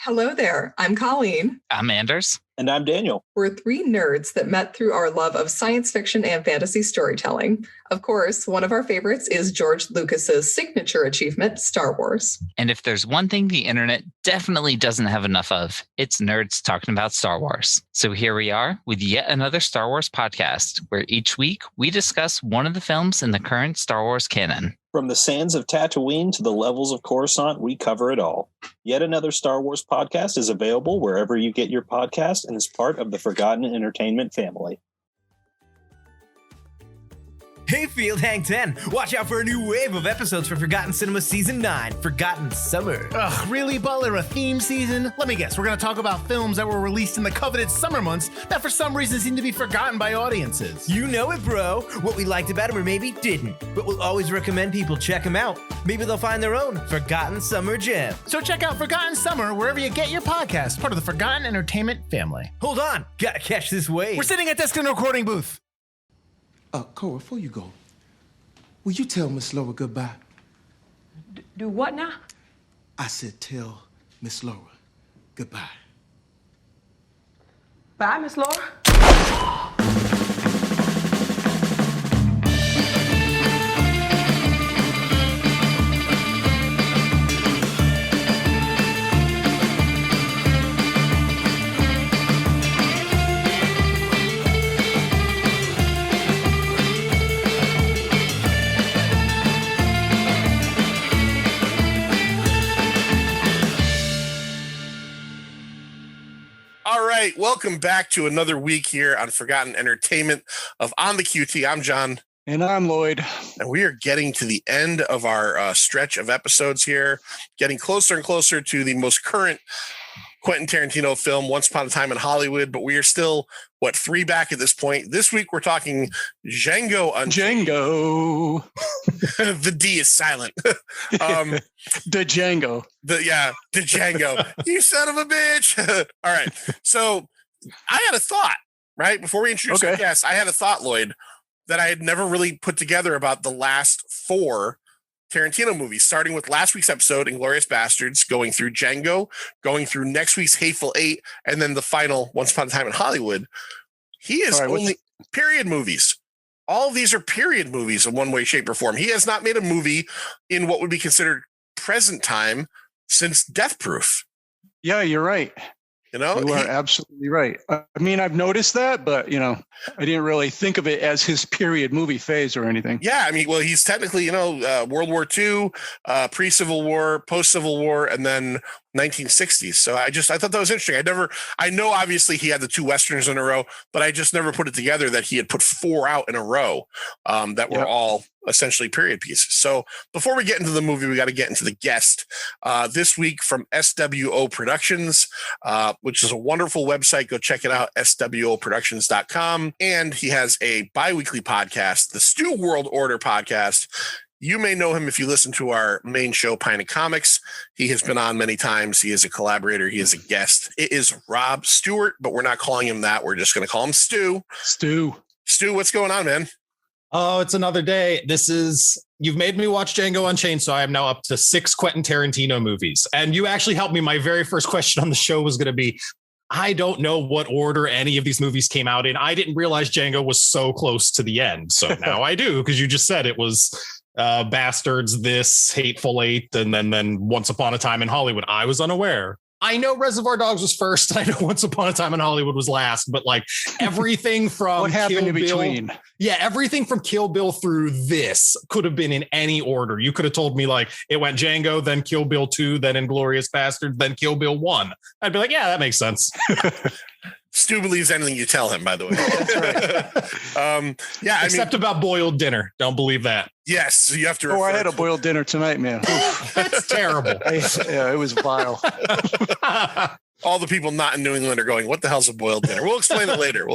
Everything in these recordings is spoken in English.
Hello there, I'm Colleen. I'm Anders. And I'm Daniel. We're three nerds that met through our love of science fiction and fantasy storytelling. Of course, one of our favorites is George Lucas's signature achievement, Star Wars. And if there's one thing the internet definitely doesn't have enough of, it's nerds talking about Star Wars. So here we are with yet another Star Wars podcast, where each week we discuss one of the films in the current Star Wars canon. From the sands of Tatooine to the levels of Coruscant, we cover it all. Yet another Star Wars podcast is available wherever you get your podcast and is part of the Forgotten Entertainment family. Hey, Field Hang 10! Watch out for a new wave of episodes for Forgotten Cinema Season 9, Forgotten Summer. Ugh, really, Butler? A theme season? Let me guess, we're gonna talk about films that were released in the coveted summer months that for some reason seem to be forgotten by audiences. You know it, bro. What we liked about them or maybe didn't. But we'll always recommend people check them out. Maybe they'll find their own Forgotten Summer gem. So check out Forgotten Summer wherever you get your podcast, part of the Forgotten Entertainment family. Hold on, gotta catch this wave. We're sitting at desk in the recording booth. Cole, before you go, will you tell Miss Laura goodbye? Do what now? I said tell Miss Laura goodbye. Bye, Miss Laura. All right, welcome back to another week here on Forgotten Entertainment of On the QT. I'm John. And I'm Lloyd. And we are getting to the end of our stretch of episodes here, getting closer and closer to the most current Quentin Tarantino film, Once Upon a Time in Hollywood, but we are still, 3 back at this point. This week we're talking Django Unchained. Django. The D is silent. The Django. The Django. You son of a bitch. All right. So I had a thought, right? Before we introduce our guest, I had a thought, Lloyd, that I had never really put together about the last 4 Tarantino movies, starting with last week's episode, Inglourious Bastards, going through Django, going through next week's Hateful Eight, and then the final Once Upon a Time in Hollywood. He is only period movies. All of these are period movies in one way, shape, or form. He has not made a movie in what would be considered present time since Death Proof. Yeah, you're right. You know, you are absolutely right. I mean, I've noticed that, but I didn't really think of it as his period movie phase or anything. Yeah, I mean, well, he's technically, World War II, pre-Civil War, post-Civil War, and then 1960s. So I thought that was interesting. I know obviously he had the 2 Westerns in a row, but I just never put it together that he had put 4 out in a row that were all essentially period pieces. So before we get into the movie, we got to get into the guest. This week from SWO Productions, which is a wonderful website. Go check it out, swoproductions.com. And he has a bi-weekly podcast, the Stew World Order podcast. You may know him if you listen to our main show, Pint of Comics. He has been on many times. He is a collaborator. He is a guest. It is Rob Stewart, but we're not calling him that. We're just going to call him Stu. Stu, what's going on, man? Oh, it's another day. You've made me watch Django Unchained, so I am now up to 6 Quentin Tarantino movies. And you actually helped me. My very first question on the show was going to be, I don't know what order any of these movies came out in. I didn't realize Django was so close to the end. So now I do, because you just said it was Bastards, this, Hateful Eight, and then Once Upon a Time in Hollywood. I was unaware. I know Reservoir Dogs was first. I know Once Upon a Time in Hollywood was last, but everything from what happened in between? Yeah, everything from Kill Bill through this could have been in any order. You could have told me it went Django, then Kill Bill 2, then Inglourious Bastards, then Kill Bill 1. I'd be like, yeah, that makes sense. Stu believes anything you tell him, by the way. That's right. Except about boiled dinner. Don't believe that. Yes, you have to. I had a boiled dinner tonight, man. That's terrible. Yeah, it was vile. All the people not in New England are going, what the hell's a boiled dinner? We'll explain it later.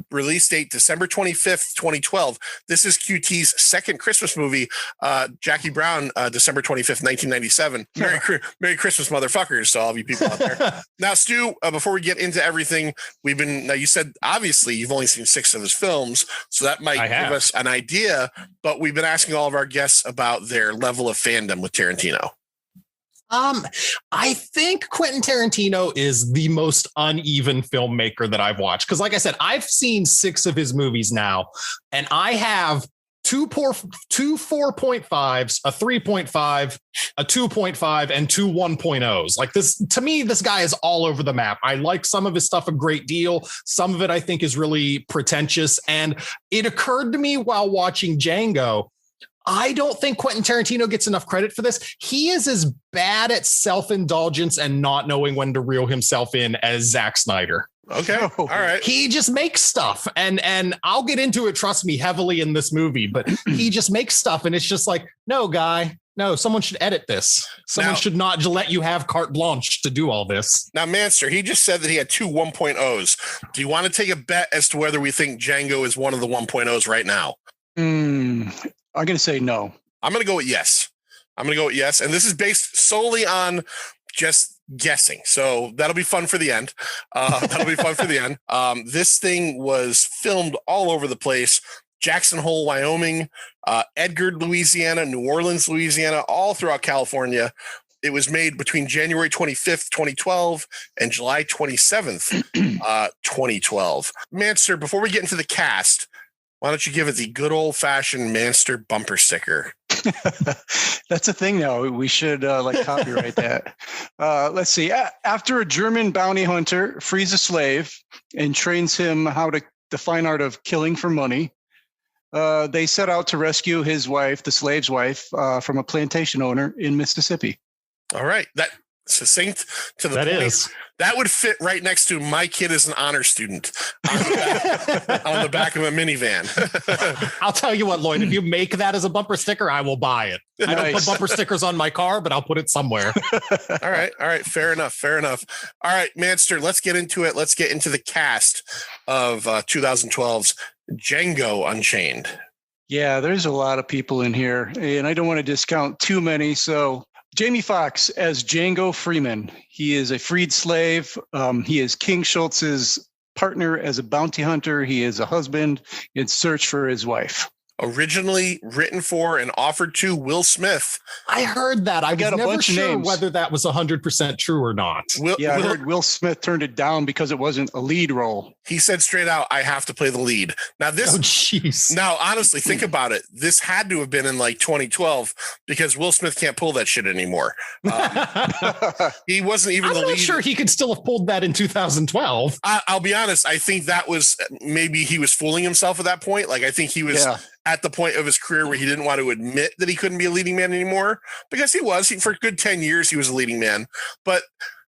Release date, December 25th, 2012. This is QT's second Christmas movie. Jackie Brown, December 25th, 1997. Merry Christmas, motherfuckers, to all of you people out there. Now, Stu, before we get into everything, now you said, obviously, you've only seen 6 of his films, so that might give us an idea, but we've been asking all of our guests about their level of fandom with Tarantino. I think Quentin Tarantino is the most uneven filmmaker that I've watched. Because like I said, I've seen 6 of his movies now, and I have two 4.5s, a 3.5, a 2.5, and 2 1.0s. Like this, to me, this guy is all over the map. I like some of his stuff a great deal. Some of it I think is really pretentious. And it occurred to me while watching Django, I don't think Quentin Tarantino gets enough credit for this. He is as bad at self-indulgence and not knowing when to reel himself in as Zack Snyder. Okay. All right. He just makes stuff, and I'll get into it, trust me, heavily in this movie, but he just makes stuff, and it's just like, no, guy, no, someone should edit this. Someone should not let you have carte blanche to do all this. Now, Manster, he just said that he had 2 1.0s. Do you want to take a bet as to whether we think Django is one of the 1.0s right now? I'm going to say no. I'm going to go with yes. And this is based solely on just guessing. So that'll be fun for the end. This thing was filmed all over the place. Jackson Hole, Wyoming, Edgar, Louisiana, New Orleans, Louisiana, all throughout California. It was made between January 25th, 2012 and July 27th, 2012. Manster, before we get into the cast, why don't you give it the good old-fashioned Manster bumper sticker? That's a thing now. We should copyright that. Let's see. After a German bounty hunter frees a slave and trains him how to the fine art of killing for money, they set out to rescue his wife, the slave's wife, from a plantation owner in Mississippi. All right. That succinct to the that point. Is. That would fit right next to my kid is an honor student on the back of a minivan. I'll tell you what, Lloyd, if you make that as a bumper sticker, I will buy it. I don't put bumper stickers on my car, but I'll put it somewhere. All right. Fair enough. All right, Manster, let's get into it. Let's get into the cast of 2012's Django Unchained. Yeah, there's a lot of people in here, and I don't want to discount too many, so Jamie Foxx as Django Freeman. He is a freed slave. He is King Schultz's partner as a bounty hunter. He is a husband in search for his wife. Originally written for and offered to Will Smith. I heard that. I got was a never bunch of sure names. whether that was 100% true or not. I heard Will Smith turned it down because it wasn't a lead role. He said straight out, I have to play the lead. Now Now, honestly, think about it. This had to have been in like 2012 because Will Smith can't pull that shit anymore. He wasn't even the lead. I'm not sure he could still have pulled that in 2012. I'll be honest. I think that was maybe he was fooling himself at that point. Like, I think he was at the point of his career where he didn't want to admit that he couldn't be a leading man anymore, because he was. For a good 10 years, he was a leading man. But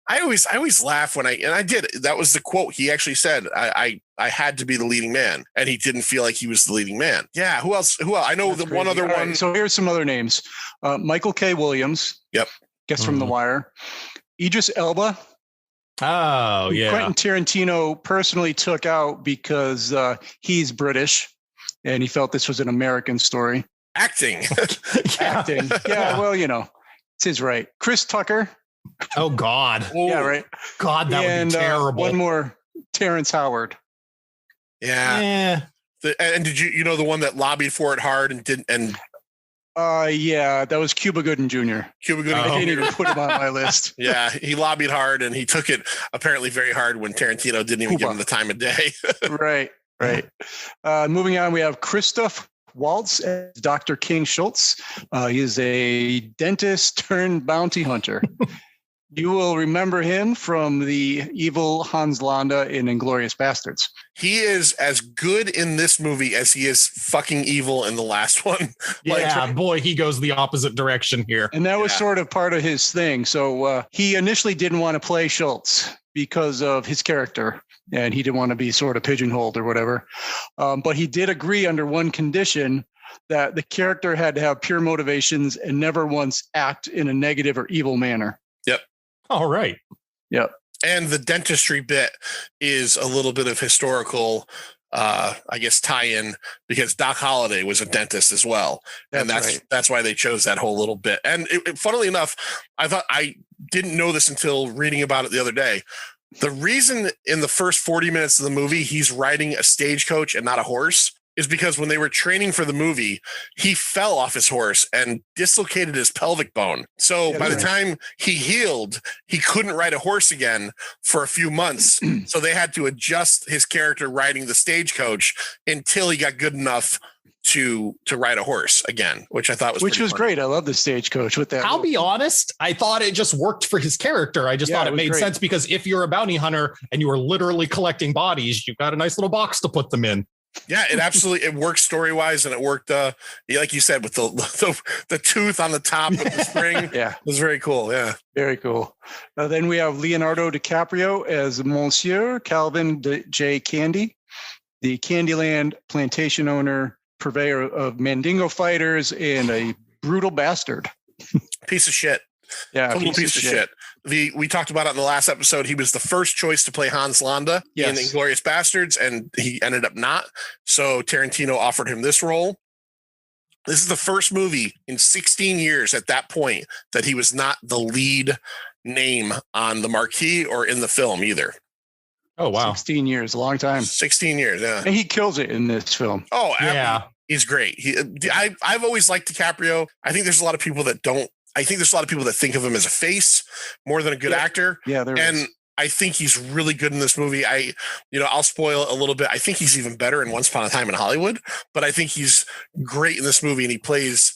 I always laugh when I did. That was the quote. He actually said, I had to be the leading man, and he didn't feel like he was the leading man. Yeah. Who else? I know the one other one. So here's some other names. Michael K. Williams. Yep. Guess from The Wire. Idris Elba. Oh, yeah. Quentin Tarantino personally took out because he's British and he felt this was an American story. Acting. Acting. Yeah, well, it's his right. Chris Tucker. Oh, God. Yeah, right. God, that would be terrible. One more, Terrence Howard. Yeah. And did you the one that lobbied for it hard and didn't? And yeah, that was Cuba Gooding Jr. Cuba Gooding. I didn't even put him on my list. Yeah, he lobbied hard and he took it apparently very hard when Tarantino didn't even give him the time of day. Right. Moving on, we have Christoph Waltz as Dr. King Schultz. He is a dentist turned bounty hunter. You will remember him from the evil Hans Landa in Inglourious Bastards. He is as good in this movie as he is fucking evil in the last one. Yeah, boy, he goes the opposite direction here. And that was sort of part of his thing. So he initially didn't want to play Schultz because of his character, and he didn't want to be sort of pigeonholed or whatever. But he did agree under one condition, that the character had to have pure motivations and never once act in a negative or evil manner. Yep. All right. Yep. And the dentistry bit is a little bit of historical, tie-in, because Doc Holliday was a dentist as well. That's why they chose that whole little bit. And funnily enough, I didn't know this until reading about it the other day. The reason in the first 40 minutes of the movie, he's riding a stagecoach and not a horse is because when they were training for the movie, he fell off his horse and dislocated his pelvic bone. So by the time he healed, he couldn't ride a horse again for a few months. So they had to adjust his character riding the stagecoach until he got good enough to ride a horse again, which I thought was great. I love the stagecoach with that. I'll be honest, I thought it just worked for his character. I just thought it made sense because if you're a bounty hunter and you are literally collecting bodies, you've got a nice little box to put them in. Yeah, it worked story wise, and it worked like you said with the tooth on the top with the spring. Yeah, it was very cool. Yeah, very cool. Then we have Leonardo DiCaprio as Monsieur Calvin J. Candie, the Candyland plantation owner, purveyor of Mandingo fighters, and a brutal bastard. Piece of shit. Yeah, total piece of shit. We talked about it in the last episode. He was the first choice to play Hans Landa in Inglourious Bastards, and he ended up not. So Tarantino offered him this role. This is the first movie in 16 years at that point that he was not the lead name on the marquee or in the film either. Oh, wow. 16 years, a long time. 16 years, yeah. And he kills it in this film. Oh, yeah. He's great. I've always liked DiCaprio. I think there's a lot of people that don't. I think there's a lot of people that think of him as a face more than a good actor. Yeah, there is. I think he's really good in this movie. I'll spoil it a little bit. I think he's even better in Once Upon a Time in Hollywood, but I think he's great in this movie, and he plays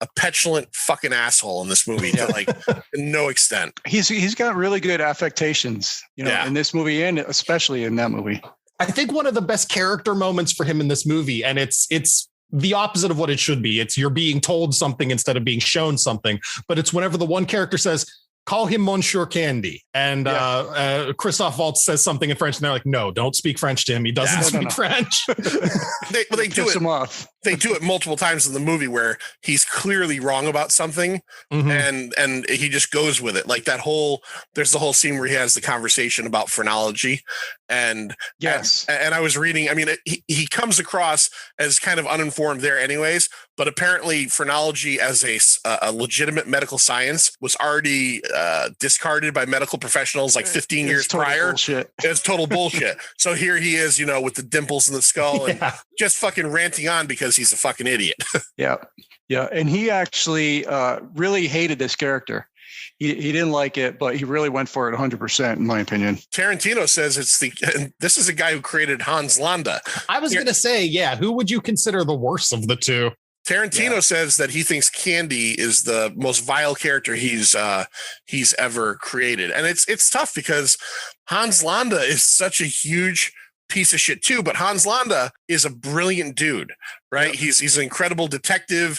a petulant fucking asshole in this movie to no extent. He's got really good affectations, in this movie and especially in that movie. I think one of the best character moments for him in this movie, and it's the opposite of what it should be. It's you're being told something instead of being shown something, but it's whenever the one character says, call him Monsieur Candie. And Christoph Waltz says something in French, and they're like, no, don't speak French to him. He doesn't speak French. They do it. Him off. They do it multiple times in the movie where he's clearly wrong about something, and he just goes with it. Like there's the whole scene where he has the conversation about phrenology. And I was reading, he comes across as kind of uninformed there anyways, but apparently phrenology as a legitimate medical science was already discarded by medical professionals like 15 years prior. Bullshit. It's total bullshit. So here he is, with the dimples in the skull and just fucking ranting on because he's a fucking idiot. Yeah. And he actually really hated this character. He didn't like it, but he really went for it 100%, in my opinion. Tarantino says this is a guy who created Hans Landa. I was going to say, who would you consider the worst of the two? Tarantino says that he thinks Candie is the most vile character he's ever created. And it's tough because Hans Landa is such a huge piece of shit too, but Hans Landa is a brilliant dude, right? Yep. He's an incredible detective.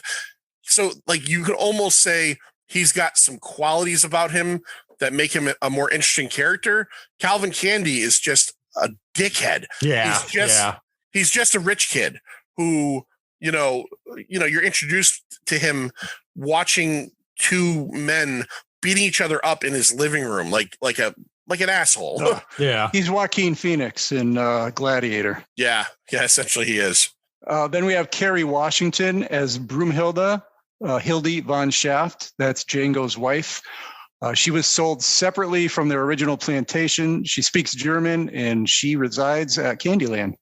So you could almost say he's got some qualities about him that make him a more interesting character. Calvin Candie is just a dickhead. Yeah. He's just a rich kid who, you're introduced to him watching two men beating each other up in his living room, like an asshole. Yeah. He's Joaquin Phoenix in Gladiator. Yeah, essentially he is. Then we have Kerry Washington as Broomhilda, Hildy von Schaft. That's Django's wife. She was sold separately from their original plantation. She speaks German, and she resides at Candyland.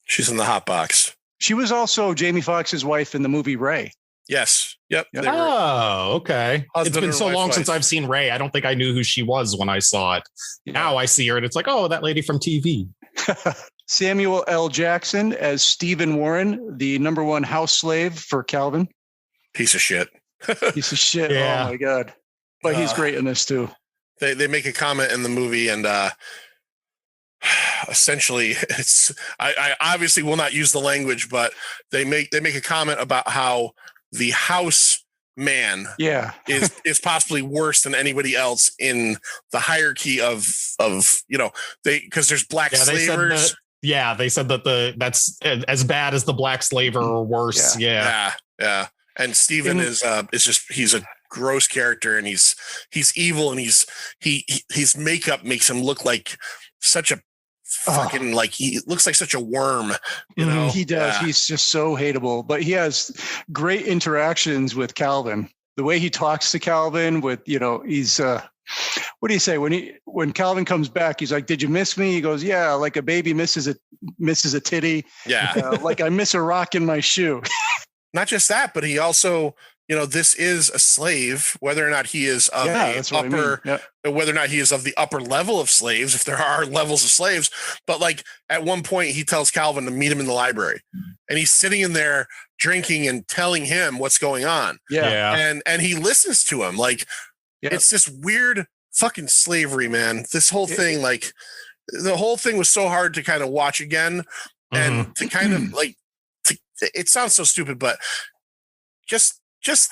She's in the hot box. She was also Jamie Foxx's wife in the movie Ray. Yes. Yep. Oh, okay. It's been so long since I've seen Ray. I don't think I knew who she was when I saw it. Yeah. Now I see her and it's like, oh, that lady from TV. Samuel L. Jackson as Stephen Warren, the number one house slave for Calvin. Piece of shit. Piece of shit. Yeah. Oh my God. But he's great in this too. They make a comment in the movie and essentially I obviously will not use the language, but they make a comment about how the house man is possibly worse than anybody else in the hierarchy of because there's black slavers. They said that that's as bad as the black slaver or worse. Yeah. And Stephen is he's a gross character, and he's evil, and his makeup makes him look like such a fucking he looks like such a worm, He does. He's just so hateable, but he has great interactions with Calvin. The way he talks to Calvin with, he's what do you say when Calvin comes back? He's like, "Did you miss me?" He goes, "Yeah, like a baby misses a titty. Yeah, like I miss a rock in my shoe." Not just that, but he also, this is a slave, whether or not he is of whether or not he is of the upper level of slaves, if there are levels of slaves. But like at one point, he tells Calvin to meet him in the library, and he's sitting in there drinking and telling him what's going on. Yeah. And he listens to him. Like, it's this weird fucking slavery, man. This whole thing, like the whole thing was so hard to kind of watch again and to kind of like, it sounds so stupid, but just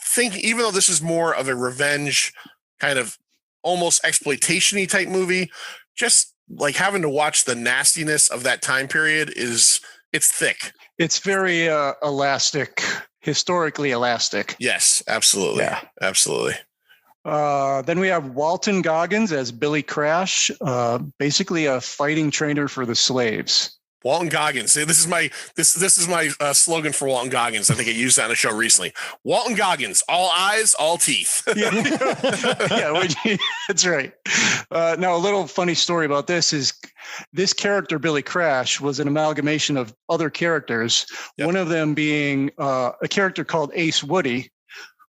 think, even though this is more of a revenge kind of almost exploitation-y type movie, just like having to watch the nastiness of that time period it's thick. It's very elastic, historically elastic. Yes, absolutely. Yeah, absolutely. Then we have Walton Goggins as Billy Crash, basically a fighting trainer for the slaves. Walton Goggins. This is my slogan for Walton Goggins. I think I used that on a show recently. Walton Goggins, all eyes, all teeth. That's right. Now, a little funny story about this is this character, Billy Crash, was an amalgamation of other characters. Yep. One of them being a character called Ace Woody,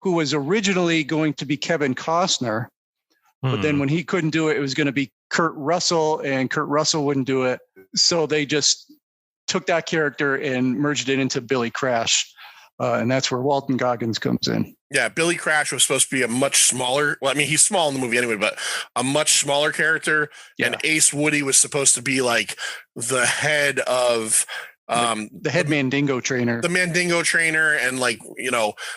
who was originally going to be Kevin Costner. But then when he couldn't do it, it was going to be Kurt Russell, and Kurt Russell wouldn't do it. So they just took that character and merged it into Billy Crash. And that's where Walton Goggins comes in. Yeah, Billy Crash was supposed to be a much smaller, well, I mean, he's small in the movie anyway, but a much smaller character. Yeah. And Ace Woody was supposed to be like the head of the head Mandingo trainer, and like,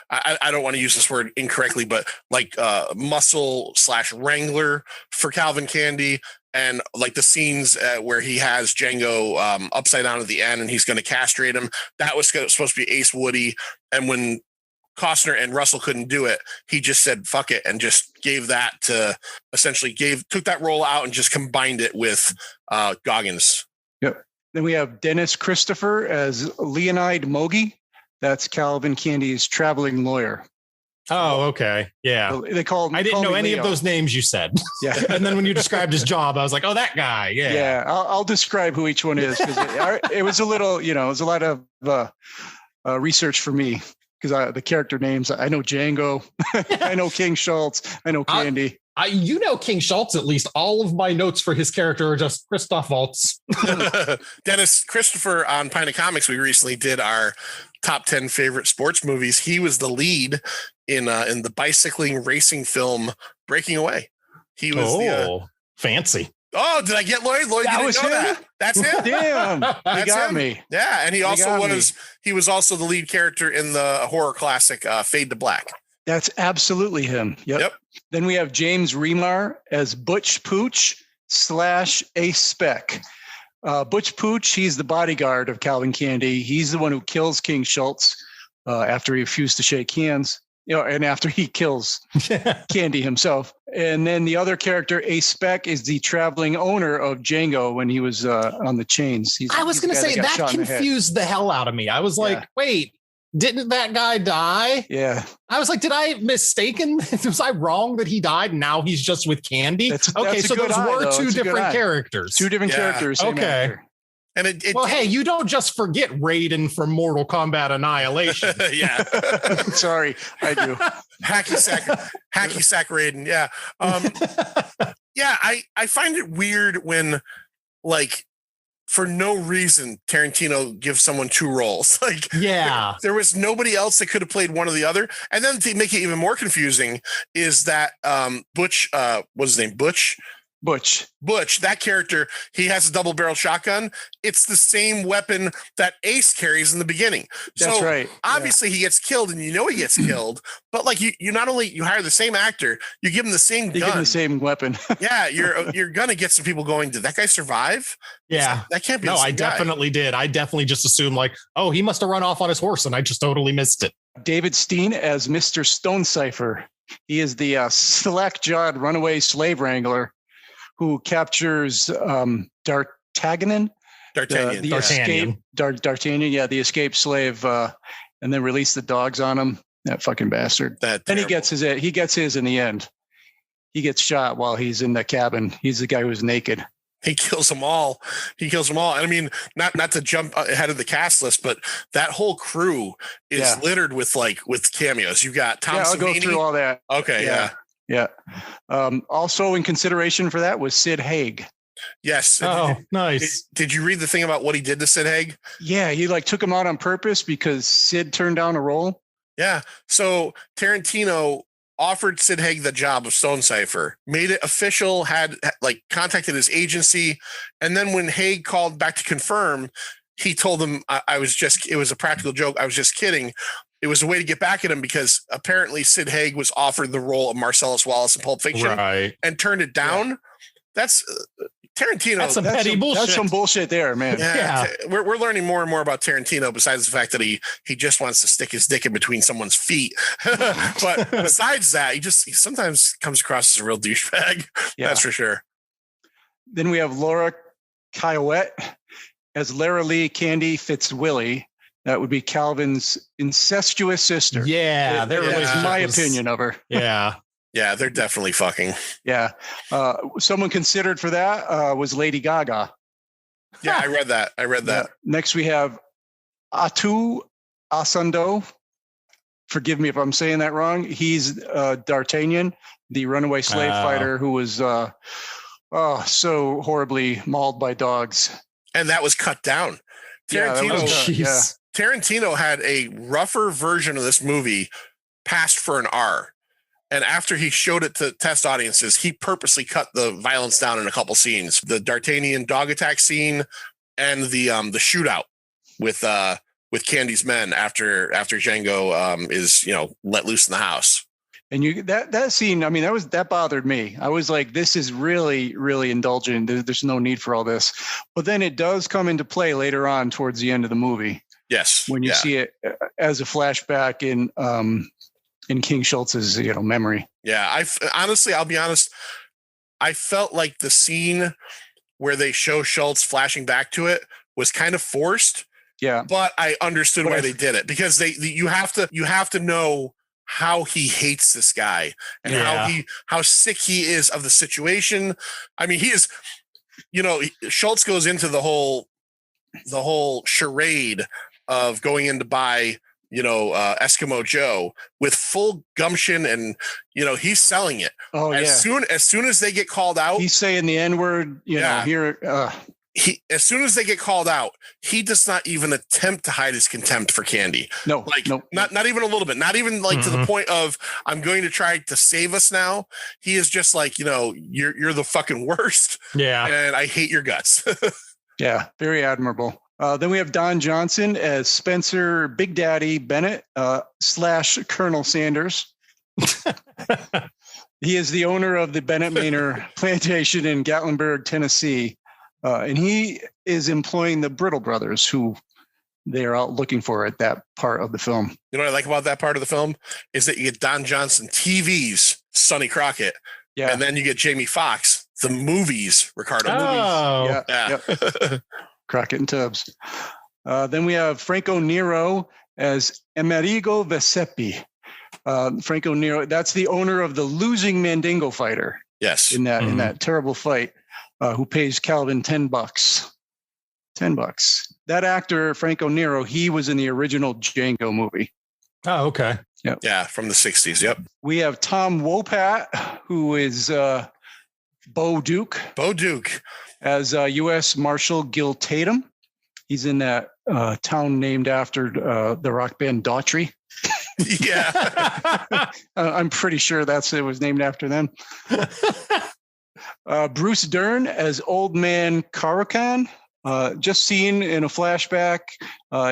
I don't want to use this word incorrectly, but like muscle / wrangler for Calvin Candie. And like the scenes where he has Django upside down at the end and he's going to castrate him, that was supposed to be Ace Woody. And when Costner and Russell couldn't do it, he just said fuck it and just gave that to took that role out and just combined it with Goggins. Yep. Then we have Dennis Christopher as Leonide Mogi. That's Calvin Candie's traveling lawyer. Oh, okay. Yeah. They called. I didn't know any of those names you said. Yeah. And then when you described his job, I was like, oh, that guy. Yeah. Yeah. I'll describe who each one is because it was a little, it was a lot of research for me because the character names. I know Django. I know King Schultz. I know Candie. King Schultz, at least. All of my notes for his character are just Christoph Waltz. Dennis Christopher on Pine of Comics, we recently did our top 10 favorite sports movies. He was the lead in the bicycling racing film Breaking Away. He was fancy. Oh, did I get Lloyd? Lloyd, that you didn't know that. That's him. Damn, he got me. Yeah, and he was also the lead character in the horror classic Fade to Black. That's absolutely him. Yep. Then we have James Remar as Butch Pooch / Ace Speck. Butch Pooch, he's the bodyguard of Calvin Candie. He's the one who kills King Schultz after he refused to shake hands, and after he kills Candie himself. And then the other character, Ace Speck, is the traveling owner of Django when he was on the chains. I was going to say that confused the hell out of me. I was like, wait, didn't that guy die? Yeah. I was like, did I mistaken? Was I wrong that he died? Now he's just with Candie? Okay, so those were two different characters. Two different characters. Same actor. And hey, you don't just forget Raiden from Mortal Kombat Annihilation. Yeah. Sorry, I do. Hacky sack Raiden. Yeah. Yeah, I find it weird when, like, for no reason, Tarantino gives someone two roles. Like, there was nobody else that could have played one or the other. And then to make it even more confusing is that Butch, what's his name? Butch, that character, he has a double barrel shotgun. It's the same weapon that Ace carries in the beginning. That's right. Obviously he gets killed and he gets killed, but like you not only you hire the same actor, you give him the same gun. You give him the same weapon. Yeah, you're gonna get some people going, did that guy survive? Yeah. That can't be No, the same I definitely guy. did. I definitely just assumed like, oh, he must have run off on his horse and I just totally missed it. David Steen as Mr. Stonecipher. He is the slack-jawed runaway slave wrangler who captures D'Artagnan, the escaped slave, and then release the dogs on him. That fucking bastard. Then he gets his in the end. he gets shot while he's in the cabin. He's the guy who's naked. He kills them all. And I mean, not to jump ahead of the cast list, but that whole crew is littered with cameos. You've got Tom I'll Savini. go through all that. Okay, yeah. Also in consideration for that was Sid Haig. Yes. Oh, nice. Did you read the thing about what he did to Sid Haig? Yeah, he took him out on purpose because Sid turned down a role. Yeah. So Tarantino offered Sid Haig the job of Stone Cipher, made it official, had contacted his agency. And then when Haig called back to confirm, he told him, it was a practical joke. I was just kidding. It was a way to get back at him because apparently Sid Haig was offered the role of Marcellus Wallace in Pulp Fiction and turned it down. Yeah. That's Tarantino. That's some petty bullshit. That's some bullshit there, man. Yeah. We're learning more and more about Tarantino, besides the fact that he just wants to stick his dick in between someone's feet. But besides that, he sometimes comes across as a real douchebag. Yeah. That's for sure. Then we have Laura Kyoette as Lara Lee Candy Fitzwillie. That would be Calvin's incestuous sister. Yeah, that was my opinion of her. Yeah. Yeah, they're definitely fucking. Yeah. Someone considered for that was Lady Gaga. Yeah, I read that. Yeah. Next, we have Atu Asundo. Forgive me if I'm saying that wrong. He's D'Artagnan, the runaway slave fighter who was so horribly mauled by dogs. And that was cut down. Tarantino had a rougher version of this movie passed for an R. And after he showed it to test audiences, he purposely cut the violence down in a couple scenes. The D'Artagnan dog attack scene and the shootout with Candie's men after Django is let loose in the house. And that scene, I mean, that bothered me. I was like, this is really, really indulgent. There's no need for all this. But then it does come into play later on towards the end of the movie. Yes. When you see it as a flashback in King Schultz's memory. Yeah, I'll be honest. I felt like the scene where they show Schultz flashing back to it was kind of forced. Yeah, but I understood why they did it, because you have to know how he hates this guy and how sick he is of the situation. I mean, he is. Schultz goes into the whole charade of going in to buy Eskimo Joe with full gumption, and he's selling it. Oh, as soon as they get called out, he's saying the N-word. As soon as they get called out, he does not even attempt to hide his contempt for Candy. No, not even a little bit. Not even to the point of I'm going to try to save us now. He is just like, you're the fucking worst. Yeah, and I hate your guts. Yeah, very admirable. Then we have Don Johnson as Spencer Big Daddy Bennett / Colonel Sanders. He is the owner of the Bennett Manor plantation in Gatlinburg, Tennessee. And he is employing the Brittle brothers, who they are out looking for at that part of the film. You know what I like about that part of the film is that you get Don Johnson TV's Sonny Crockett. Yeah. And then you get Jamie Foxx, the movies, Ricardo movies. Yeah. Crockett and Tubbs. Then we have Franco Nero as Amerigo Vespi. Franco Nero, that's the owner of the losing Mandingo fighter. Yes. In that terrible fight, who pays Calvin $10. $10. That actor, Franco Nero, he was in the original Django movie. Oh, okay. Yep. Yeah, from the 60s. Yep. We have Tom Wopat, who is Bo Duke. Bo Duke. As U.S. Marshal Gil Tatum. He's in that town named after the rock band Daughtry. Yeah. I'm pretty sure it was named after them. Bruce Dern as Old Man Caracan. Just seen in a flashback.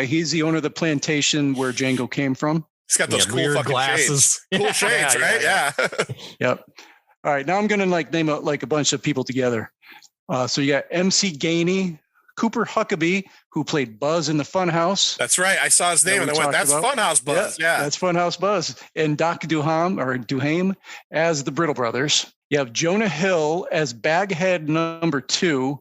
He's the owner of the plantation where Django came from. He's got those cool fucking glasses. Shades. Cool shades, right? Yeah. Yep. All right. Now I'm going to name a bunch of people together. So you got MC Gainey, Cooper Huckabee, who played Buzz in the Funhouse. That's right. I saw his name and I went, that's Funhouse Buzz. Yeah. That's Funhouse Buzz. And Doc Duham as the Brittle brothers. You have Jonah Hill as Baghead number 2,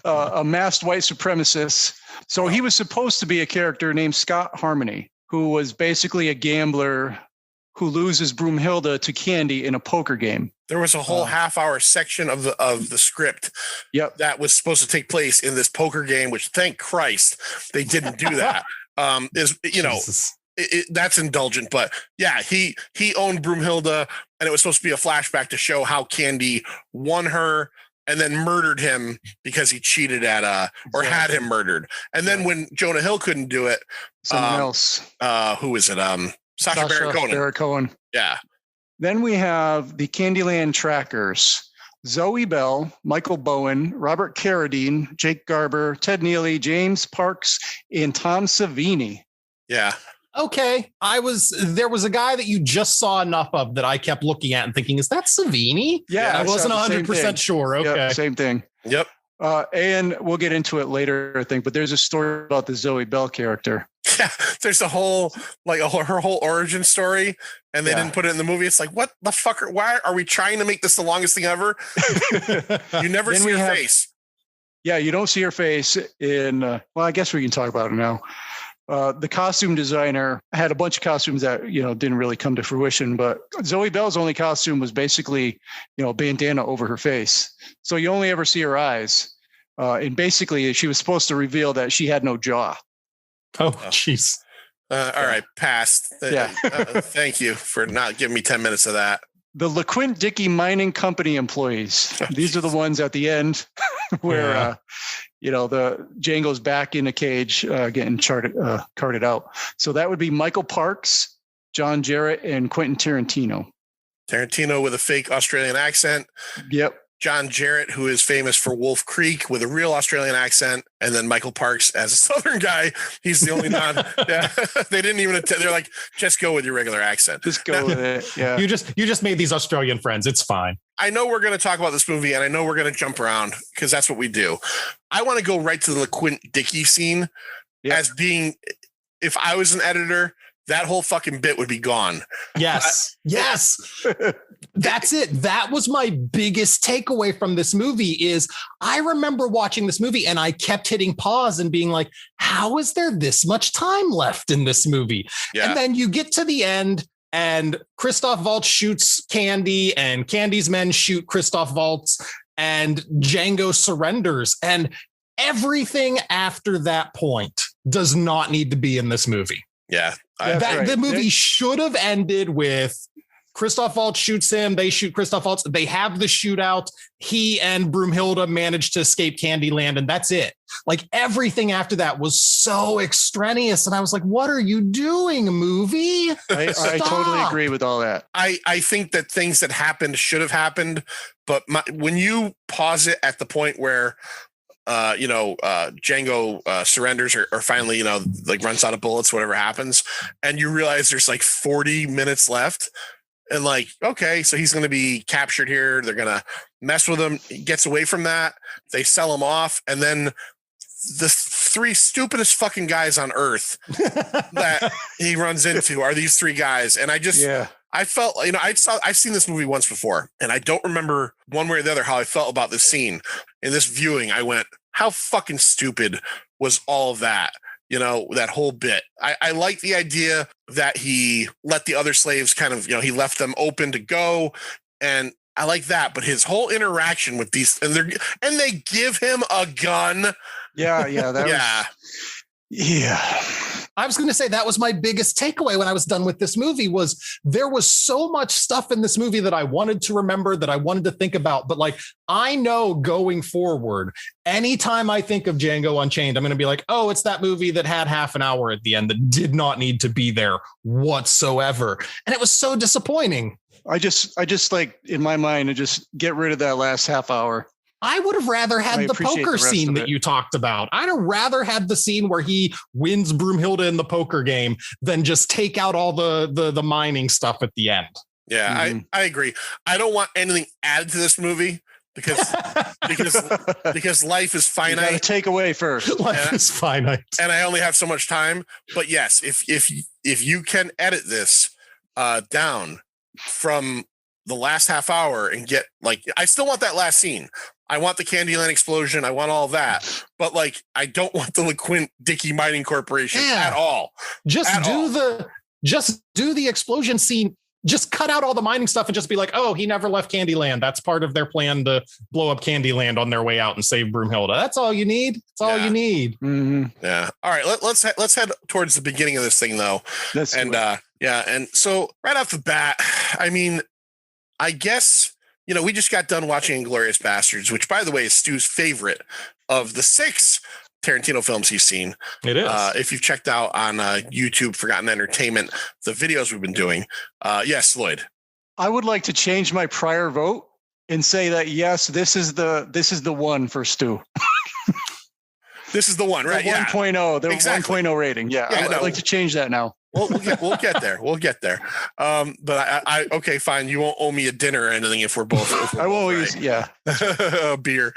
a masked white supremacist. So he was supposed to be a character named Scott Harmony, who was basically a gambler who loses Broomhilda to Candie in a poker game. There was a whole half-hour section of the script that was supposed to take place in this poker game, which thank Christ they didn't do that. That's indulgent, but yeah, he owned Broomhilda, and it was supposed to be a flashback to show how Candie won her and then murdered him because he cheated at or had him murdered. And then when Jonah Hill couldn't do it, someone else. Who is it? Sacha Baron Cohen. Yeah. Then we have the Candyland trackers: Zoe Bell, Michael Bowen, Robert Carradine, Jake Garber, Ted Neely, James Parks, and Tom Savini. Yeah. Okay. There was a guy that you just saw enough of that I kept looking at and thinking, is that Savini? Yeah. I wasn't 100% sure. Okay. Yep, same thing. Yep. And we'll get into it later, I think, but there's a story about the Zoe Bell character. Yeah, there's a whole her whole origin story, and they didn't put it in the movie. It's like, what the fuck? Why are we trying to make this the longest thing ever? You never see her face. Yeah, you don't see her face in. Well, I guess we can talk about it now. The costume designer had a bunch of costumes that didn't really come to fruition, but Zoe Bell's only costume was basically a bandana over her face, so you only ever see her eyes. And basically, she was supposed to reveal that she had no jaw. Oh, jeez. All right, passed. Thank you for not giving me 10 minutes of that. The LeQuint Dickey Mining Company employees. These are the ones at the end where, the Django's back in a cage getting carted out. So that would be Michael Parks, John Jarrett, and Quentin Tarantino. Tarantino with a fake Australian accent. Yep. John Jarrett, who is famous for Wolf Creek with a real Australian accent, and then Michael Parks as a Southern guy. He's the only they didn't even, they're like, just go with your regular accent. Just go with it. Yeah. You just made these Australian friends. It's fine. I know we're going to talk about this movie, and I know we're going to jump around because that's what we do. I want to go right to the LeQuint Dickey scene as being, if I was an editor, that whole fucking bit would be gone. Yes. Yes. That's it. That was my biggest takeaway from this movie is I remember watching this movie and I kept hitting pause and being like, how is there this much time left in this movie? Yeah. And then you get to the end and Christoph Waltz shoots Candie and Candie's men shoot Christoph Waltz and Django surrenders. And everything after that point does not need to be in this movie. Yeah. The movie should have ended with Christoph Waltz shoots him. They shoot Christoph Waltz. They have the shootout. He and Broomhilda manage to escape Candyland, and that's it. Like everything after that was so extraneous. And I was like, what are you doing, movie? I totally agree with all that. I think that things that happened should have happened. But when you pause it at the point where Django surrenders or finally, runs out of bullets, whatever happens, and you realize there's like 40 minutes left. And like, okay, so he's going to be captured here. They're going to mess with him. He gets away from that. They sell him off. And then the three stupidest fucking guys on earth that he runs into are these three guys. And I felt, I've seen this movie once before, and I don't remember one way or the other how I felt about this scene. In this viewing, I went, how fucking stupid was all of that? That whole bit. I like the idea that he let the other slaves kind of, he left them open to go. And I like that. But his whole interaction with these, and they give him a gun. Yeah. I was going to say that was my biggest takeaway when I was done with this movie was there was so much stuff in this movie that I wanted to remember, that I wanted to think about. But like, I know going forward, anytime I think of Django Unchained, I'm going to be like, oh, it's that movie that had half an hour at the end that did not need to be there whatsoever. And it was so disappointing. I just like in my mind to just get rid of that last half hour. I would have rather had the poker scene that you talked about. I'd have rather had the scene where he wins Broomhilda in the poker game than just take out all the mining stuff at the end. Yeah, mm-hmm. I agree. I don't want anything added to this movie because life is finite. You gotta take away first. Life is finite, and I only have so much time. But yes, if you can edit this down from the last half hour and get I still want that last scene. I want the Candyland explosion. I want all that, but I don't want the LeQuint Dickey Mining Corporation at all. Just do the explosion scene just cut out all the mining stuff and just be like, oh, he never left Candyland. That's part of their plan to blow up Candyland on their way out and save Broomhilda. That's all you need. That's all you need. Mm-hmm. Yeah. All right. Let's head towards the beginning of this thing, though. And so right off the bat, I mean, I guess, we just got done watching Inglourious Bastards, which, by the way, is Stu's favorite of the 6 Tarantino films he's seen. It is. If you've checked out on YouTube, Forgotten Entertainment, the videos we've been doing. Yes, Lloyd. I would like to change my prior vote and say that, yes, this is the one for Stu. This is the one, right? The 1.0, the exactly. 1.0 rating. Yeah, I'd like to change that now. We'll get there. We'll get there. But I okay, fine. You won't owe me a dinner or anything if we're both. I won't use, a beer.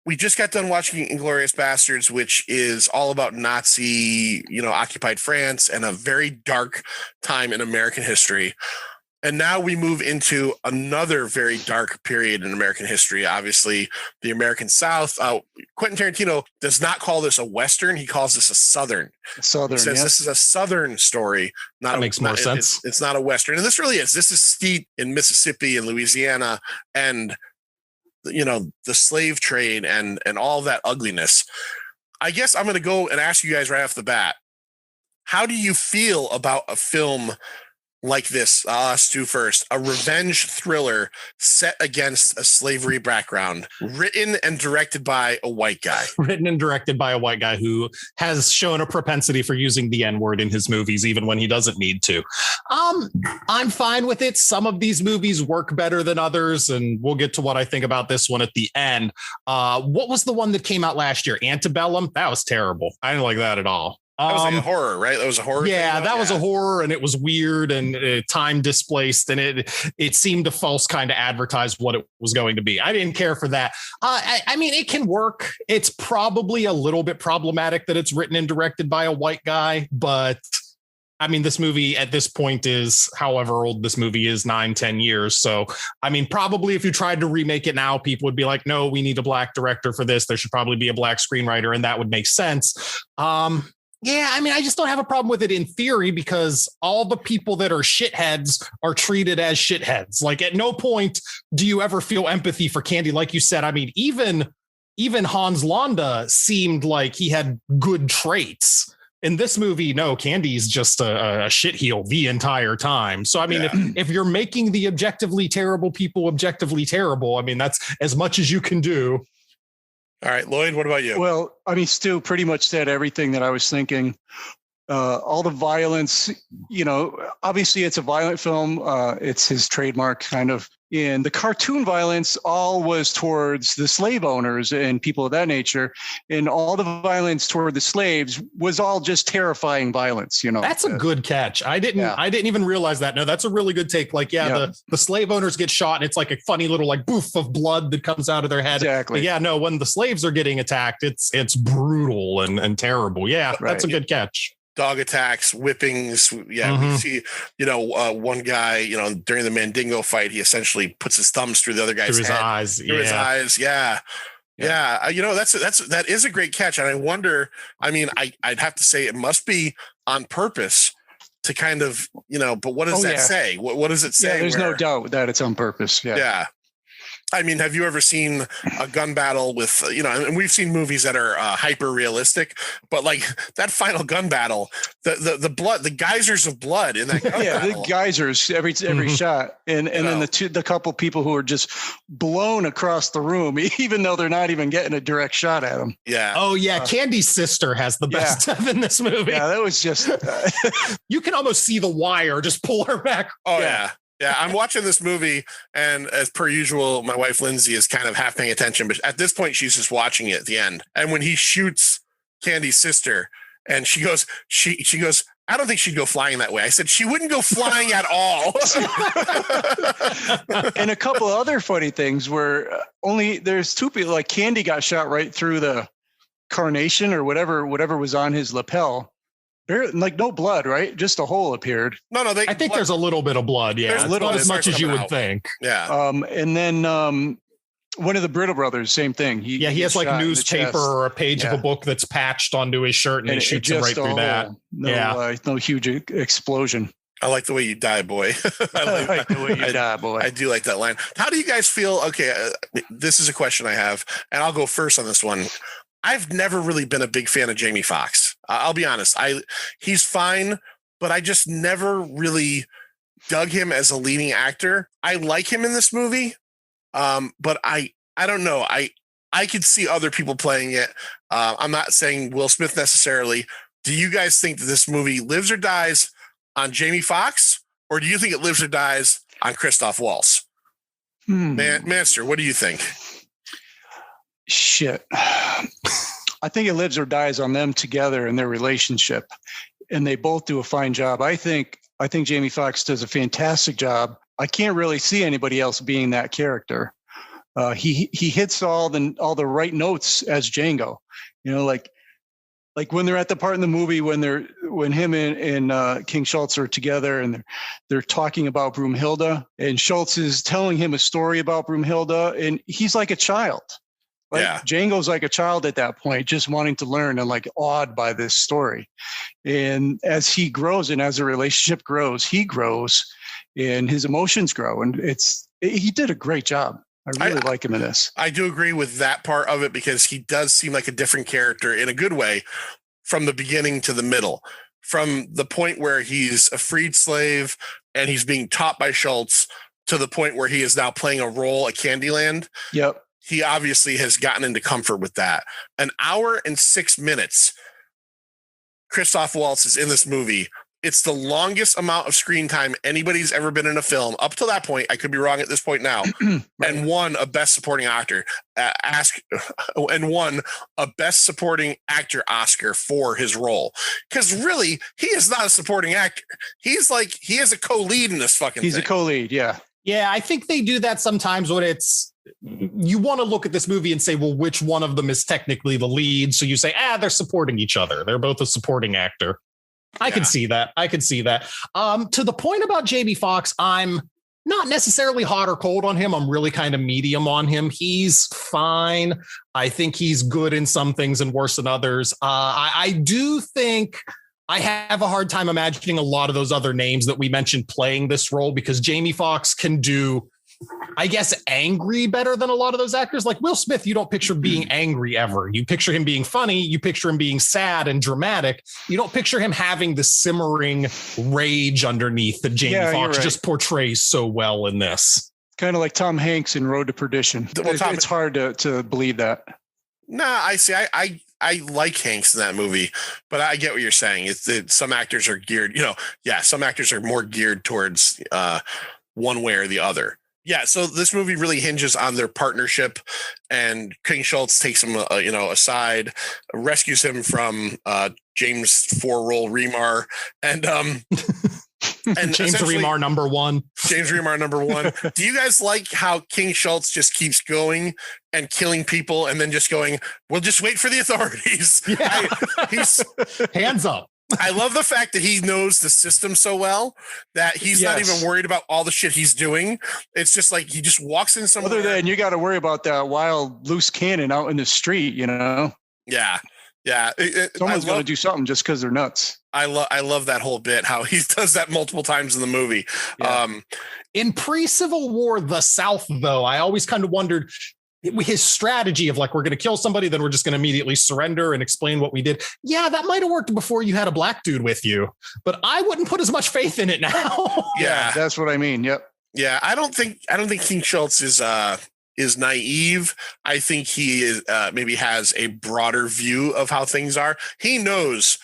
We just got done watching Inglourious Bastards, which is all about Nazi, occupied France and a very dark time in American history. And now we move into another very dark period in American history. Obviously, the American South. Quentin Tarantino does not call this a Western. He calls this a Southern. He says this is a Southern story. That makes more sense. It's not a Western. And this really is. This is steeped in Mississippi and Louisiana and the slave trade and all that ugliness. I guess I'm going to go and ask you guys right off the bat, how do you feel about a film like this? Stu first, a revenge thriller set against a slavery background, written and directed by a white guy. Written and directed by a white guy who has shown a propensity for using the N-word in his movies, even when he doesn't need to. I'm fine with it. Some of these movies work better than others, and we'll get to what I think about this one at the end. What was the one that came out last year? Antebellum? That was terrible. I didn't like that at all. That was like a horror, right? That was a horror. Yeah, that was a horror, and it was weird and time displaced, and it seemed to false kind of advertise what it was going to be. I didn't care for that. I mean, it can work. It's probably a little bit problematic that it's written and directed by a white guy, but I mean, this movie at this point is however old this movie is, 9-10 years. So, I mean, probably if you tried to remake it now, people would be like, no, we need a black director for this. There should probably be a black screenwriter, and that would make sense. Yeah, I mean, I just don't have a problem with it in theory because all the people that are shitheads are treated as shitheads. Like at no point do you ever feel empathy for Candie. Like you said, I mean, even Hans Landa seemed like he had good traits. In this movie, no, Candie's just a shitheel the entire time. So, I mean, if you're making the objectively terrible people objectively terrible, I mean, that's as much as you can do. All right, Lloyd, what about you? Well, I mean, Stu pretty much said everything that I was thinking. All the violence, obviously it's a violent film. It's his trademark kind of. And the cartoon violence all was towards the slave owners and people of that nature. And all the violence toward the slaves was all just terrifying violence, That's a good catch. I didn't even realize that. No, that's a really good take. Like, the slave owners get shot and it's like a funny little like boof of blood that comes out of their head. Exactly. But yeah, no, when the slaves are getting attacked, it's brutal and terrible. Yeah, that's a good catch. Dog attacks, whippings. Yeah, we see, one guy, during the Mandingo fight, he essentially puts his thumbs through the other guy's head. Through his eyes. Yeah. That is a great catch. And I wonder, I mean, I'd have to say it must be on purpose to kind of, but what does that say? What does it say? Yeah, there's no doubt that it's on purpose. Yeah. Yeah. I mean, have you ever seen a gun battle with, and we've seen movies that are hyper realistic, but like that final gun battle, the blood, the geysers of blood in that gun battle. The geysers every shot. And then the couple people who are just blown across the room, even though they're not even getting a direct shot at them. Yeah. Oh yeah. Candie's sister has the best stuff in this movie. Yeah. That was just, you can almost see the wire just pull her back. Oh yeah. Yeah, I'm watching this movie, and as per usual, my wife Lindsay is kind of half paying attention, but at this point, she's just watching it at the end. And when he shoots Candie's sister, and she goes, I don't think she'd go flying that way. I said she wouldn't go flying at all. And a couple of other funny things were there's two people. Like Candie got shot right through the carnation or whatever was on his lapel. Like no blood, right? Just a hole appeared. No. I think there's a little bit of blood. Yeah, there's not as much as you would think. Yeah. And then one of the Brittle brothers, same thing. He has like newspaper or a page of a book that's patched onto his shirt, and he shoots him right through that. No huge explosion. I like the way you die, boy. I like the way you die, boy. I do like that line. How do you guys feel? Okay, this is a question I have, and I'll go first on this one. I've never really been a big fan of Jamie Foxx. I'll be honest. He's fine, but I just never really dug him as a leading actor. I like him in this movie, but I don't know. I could see other people playing it. I'm not saying Will Smith necessarily. Do you guys think that this movie lives or dies on Jamie Foxx, or do you think it lives or dies on Christoph Waltz? Manster, what do you think? Shit. I think it lives or dies on them together and their relationship, and they both do a fine job. I think Jamie Foxx does a fantastic job. I can't really see anybody else being that character. He hits all the right notes as Django. You know, like when they're at the part in the movie when him and King Schultz are together and they're talking about Broomhilda, and Schultz is telling him a story about Broomhilda, and he's like a child. Django's like a child at that point, just wanting to learn and like awed by this story. And as he grows and as the relationship grows, he grows and his emotions grow. And he did a great job. I really like him in this. I do agree with that part of it, because he does seem like a different character in a good way from the beginning to the middle, from the point where he's a freed slave and he's being taught by Schultz to the point where he is now playing a role at Candyland. Yep. He obviously has gotten into comfort with that. An hour and 6 minutes, Christoph Waltz is in this movie. It's the longest amount of screen time anybody's ever been in a film up till that point. I could be wrong at this point now. Right. And won a Best Supporting Actor. Won a Best Supporting Actor Oscar for his role. Because really, he is not a supporting actor. He is a co-lead in this fucking thing. He's a co-lead, yeah. Yeah, I think they do that sometimes when you want to look at this movie and say, well, which one of them is technically the lead? So you say, they're supporting each other. They're both a supporting actor. I can see that. To the point about Jamie Foxx, I'm not necessarily hot or cold on him. I'm really kind of medium on him. He's fine. I think he's good in some things and worse in others. I do think I have a hard time imagining a lot of those other names that we mentioned playing this role, because Jamie Foxx can do, I guess, angry better than a lot of those actors. Like Will Smith, you don't picture being angry ever. You picture him being funny. You picture him being sad and dramatic. You don't picture him having the simmering rage underneath that Jamie Foxx just portrays so well in this. Kind of like Tom Hanks in Road to Perdition. It's hard to believe that. Nah, I see. I like Hanks in that movie, but I get what you're saying. It's that some actors are geared, some actors are more geared towards one way or the other. Yeah, so this movie really hinges on their partnership, and King Schultz takes him, aside, rescues him from James Four-Roll Remar, and James Remar number one. James Remar number one. Do you guys like how King Schultz just keeps going and killing people, and then just going, "We'll just wait for the authorities"? Yeah. He's hands up. I love the fact that he knows the system so well that he's not even worried about all the shit he's doing. It's just like he just walks in somewhere. Other than you got to worry about that wild loose cannon out in the street, Yeah. Someone's going to do something just because they're nuts. I love that whole bit, how he does that multiple times in the movie. Yeah. In pre-Civil War, the South, though, I always kind of wondered his strategy of like, we're going to kill somebody, then we're just going to immediately surrender and explain what we did. Yeah, that might have worked before you had a black dude with you, but I wouldn't put as much faith in it now. Yeah, that's what I mean. Yep. Yeah, I don't think King Schultz is naive. I think he is maybe has a broader view of how things are. He knows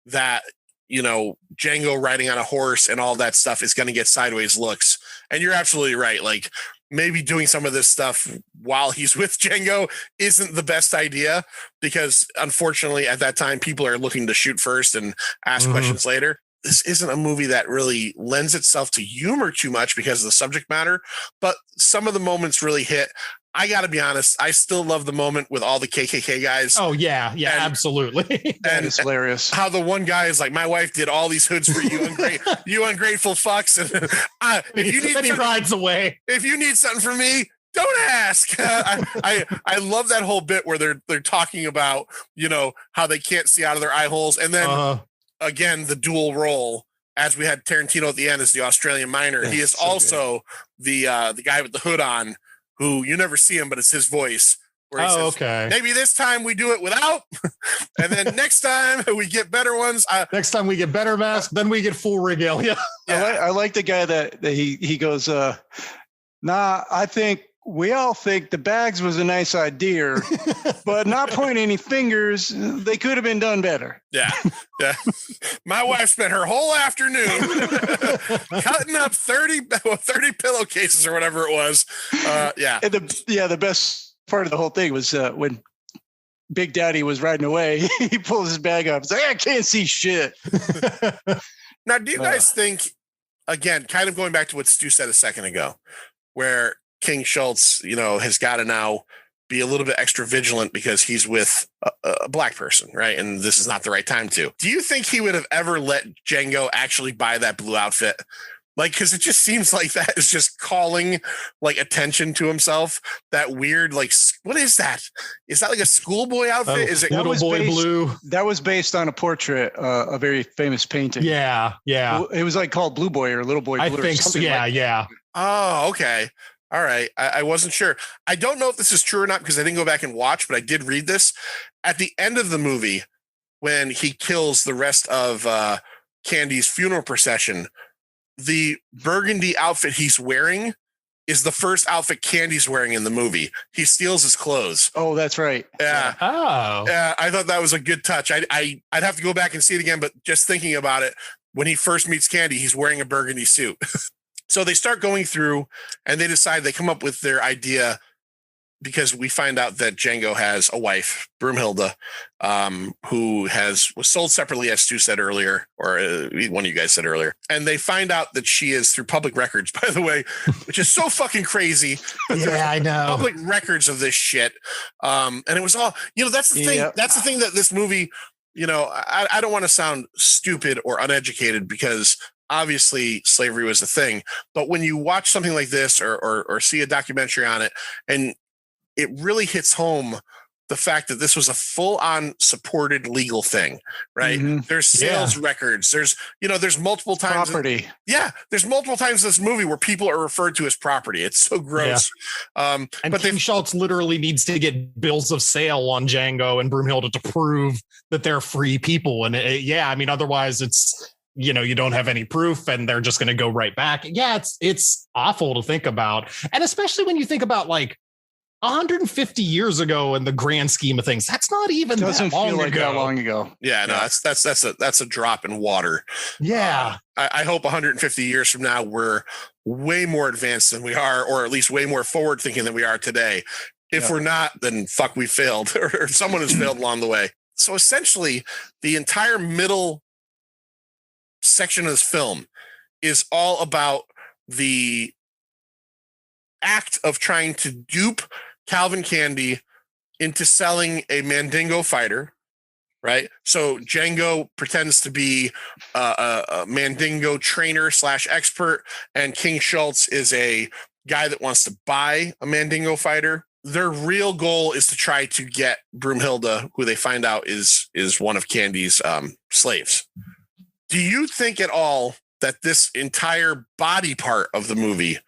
that Django riding on a horse and all that stuff is going to get sideways looks. And you're absolutely right. Like, maybe doing some of this stuff while he's with Django isn't the best idea, because unfortunately at that time, people are looking to shoot first and ask questions later. This isn't a movie that really lends itself to humor too much because of the subject matter, but some of the moments really hit. I got to be honest, I still love the moment with all the KKK guys. Oh, yeah, absolutely. And it's hilarious. How the one guy is like, my wife did all these hoods for you, you ungrateful fucks. And if you need he rides away. If you need something from me, don't ask. I love that whole bit where they're talking about, how they can't see out of their eye holes. And then again, the dual role as we had Tarantino at the end as the Australian miner, he is also the guy with the hood on, who you never see him, but it's his voice. Where he says, okay. Maybe this time we do it without, and then next time we get better ones. Next time we get better masks, then we get full regalia. I like the guy that he goes, nah, I think we all think the bags was a nice idea, but not pointing any fingers, they could have been done better. Yeah. My wife spent her whole afternoon cutting up 30 pillowcases or whatever it was. Yeah. And the best part of the whole thing was when Big Daddy was riding away, he pulls his bag up. He's like, I can't see shit. Now, do you guys think, again, kind of going back to what Stu said a second ago, where King Schultz, has got to now be a little bit extra vigilant because he's with a black person, right? And this is not the right time to. Do you think he would have ever let Django actually buy that blue outfit? Like, because it just seems like that is just calling attention to himself. That weird, what is that? Is that like a schoolboy outfit? Is it Little Boy Blue? That was based on a portrait, a very famous painting. Yeah. It was called Blue Boy or Little Boy Blue. I think so. Yeah. Oh, okay. All right. I wasn't sure. I don't know if this is true or not because I didn't go back and watch, but I did read this. At the end of the movie, when he kills the rest of Candie's funeral procession, the burgundy outfit he's wearing is the first outfit Candie's wearing in the movie. He steals his clothes. Oh, that's right. Yeah. Oh. Yeah. I thought that was a good touch. I'd have to go back and see it again, but just thinking about it, when he first meets Candie, he's wearing a burgundy suit. So they start going through and they come up with their idea because we find out that Django has a wife, Broomhilda, who was sold separately, as Stu said earlier, or one of you guys said earlier. And they find out that she is through public records, by the way, which is so fucking crazy. Yeah, I know. Public records of this shit. And it was all, that's the thing. Yep. That's the thing that this movie, I don't want to sound stupid or uneducated because obviously slavery was a thing, but when you watch something like this or see a documentary on it, and it really hits home the fact that this was a full-on supported legal thing, right? Mm-hmm. There's sales records. There's multiple times. Property. There's multiple times in this movie where people are referred to as property. It's so gross. Yeah. But King Schultz literally needs to get bills of sale on Django and Broomhilda to prove that they're free people. And otherwise it's, you don't have any proof and they're just going to go right back. Yeah, it's awful to think about. And especially when you think about 150 years ago in the grand scheme of things, that's not even that long ago. Yeah, no, that's a drop in water. Yeah. I hope 150 years from now, we're way more advanced than we are, or at least way more forward thinking than we are today. If we're not, then fuck, we failed or someone has failed along the way. So essentially the entire middle section of this film is all about the act of trying to dupe Calvin Candie into selling a Mandingo fighter, right? So Django pretends to be a Mandingo trainer / expert, and King Schultz is a guy that wants to buy a Mandingo fighter. Their real goal is to try to get Broomhilda, who they find out is one of Candie's slaves. Do you think at all that this entire body part of the movie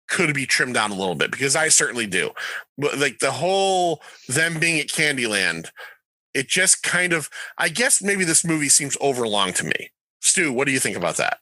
could be trimmed down a little bit? Because I certainly do. Like the whole them being at Candyland, it just kind of, I guess maybe this movie seems overlong to me. Stu, what do you think about that?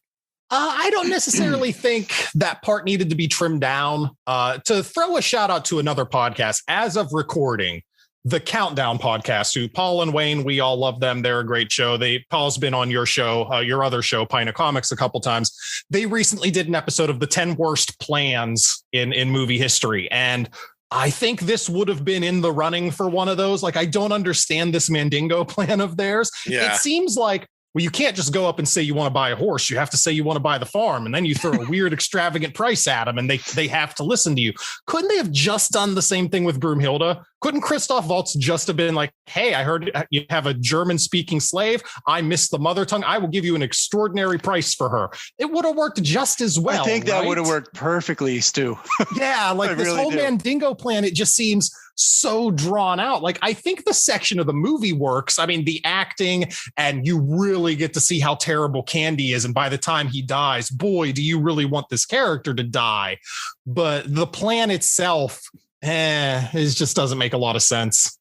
I don't necessarily think that part needed to be trimmed down. To throw a shout out to another podcast, as of recording, the Countdown podcast, who Paul and Wayne, we all love them. They're a great show. Paul's been on your show, your other show, Pint of Comics, a couple times. They recently did an episode of the 10 worst plans in movie history. And I think this would have been in the running for one of those. I don't understand this Mandingo plan of theirs. Yeah. It seems like, well, you can't just go up and say you want to buy a horse. You have to say you want to buy the farm. And then you throw a weird, extravagant price at them and they have to listen to you. Couldn't they have just done the same thing with Broomhilda, Couldn't Christoph Waltz just have been like, hey, I heard you have a German speaking slave. I miss the mother tongue. I will give you an extraordinary price for her. It would have worked just as well. I think that right? would have worked perfectly, Stu. Yeah, like this really whole do. Mandingo plan, it just seems so drawn out. Like, I think the section of the movie works. I mean, the acting, and you really get to see how terrible Candie is. And by the time he dies, boy, do you really want this character to die. But the plan itself, it just doesn't make a lot of sense.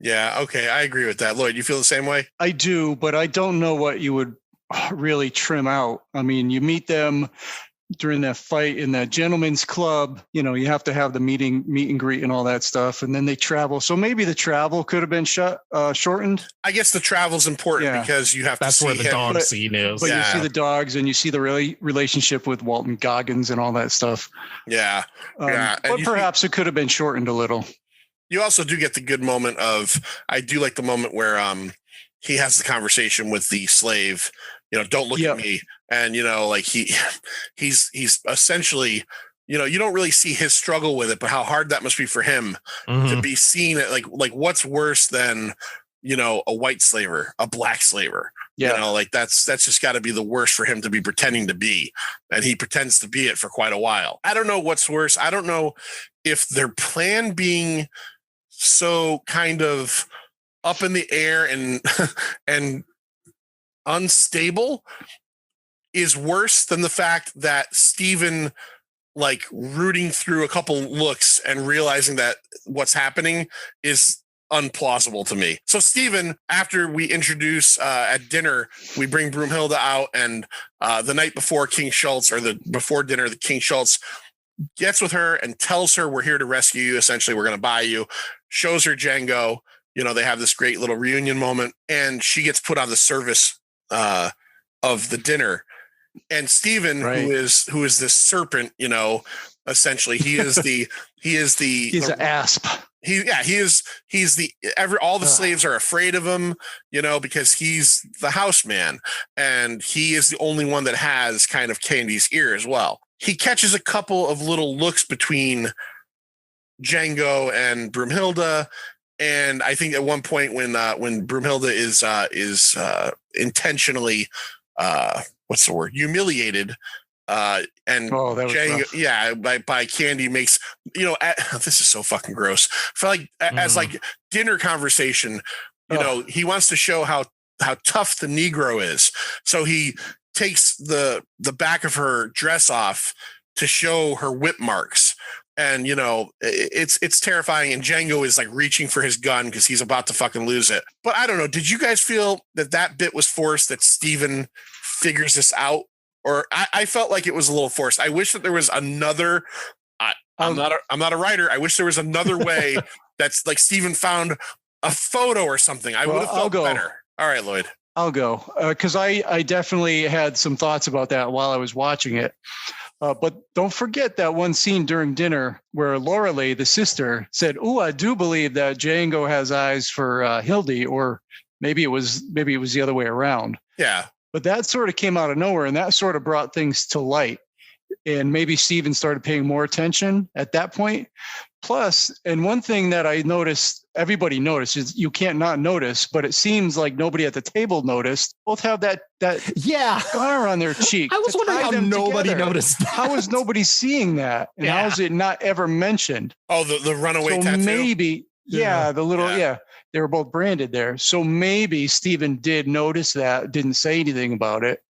Yeah, okay, I agree with that. Lloyd, you feel the same way? I do, but I don't know what you would really trim out. I mean, you meet them during that fight in that gentleman's club, you know, you have to have the meet and greet and all that stuff. And then they travel. So maybe the travel could have been shortened. I guess the travel's important because you have That's to see where the dog scene is. But you see the dogs and you see the relationship with Walton Goggins and all that stuff. Yeah. But perhaps it could have been shortened a little. You also do get the good moment of, I do like the moment where he has the conversation with the slave, you know, don't look at me. And, you know, like he's essentially, you know, you don't really see his struggle with it, but how hard that must be for him to be seen at like what's worse than, you know, a white slaver, a black slaver. You know, like that's just got to be the worst for him to be pretending to be. And he pretends to be it for quite a while. I don't know what's worse. I don't know if their plan being so kind of up in the air and unstable is worse than the fact that Steven, like, rooting through a couple looks and realizing that what's happening is unplausible to me. So Steven, after we introduce at dinner, we bring Broomhilda out, and the night before King Schultz, or before dinner, the King Schultz gets with her and tells her, we're here to rescue you. Essentially, we're going to buy you. Shows her Django. You know, they have this great little reunion moment, and she gets put on the service of the dinner. And Steven, who is this serpent, you know, essentially he's an asp. All the slaves are afraid of him, you know, because he's the house man, and he is the only one that has kind of Candie's ear as well. He catches a couple of little looks between Django and Broomhilda. And I think at one point when Broomhilda is intentionally what's the word, humiliated, and Django, by Candie makes, you know, this is so fucking gross. For like as like dinner conversation, you know, he wants to show how tough the Negro is, so he takes the back of her dress off to show her whip marks. And, you know, it's terrifying. And Django is like reaching for his gun because he's about to fucking lose it. But I don't know. Did you guys feel that bit was forced, that Steven figures this out? Or I felt like it was a little forced. I wish that there was another. I'm not a writer. I wish there was another way that's like Steven found a photo or something. I would have felt better. All right, Lloyd. I'll go because I definitely had some thoughts about that while I was watching it. But don't forget that one scene during dinner where Lorelei, the sister, said, "Oh, I do believe that Django has eyes for Hildy," or maybe it was the other way around. Yeah. But that sort of came out of nowhere, and that sort of brought things to light. And maybe Steven started paying more attention at that point. Plus, and one thing that I noticed, everybody noticed, is you can't not notice, but it seems like nobody at the table noticed. Both have that scar on their cheek. I was wondering how nobody noticed that. How is nobody seeing that? And how is it not ever mentioned? Oh, the runaway tattoo? Maybe, they were both branded there. So maybe Steven did notice that, didn't say anything about it.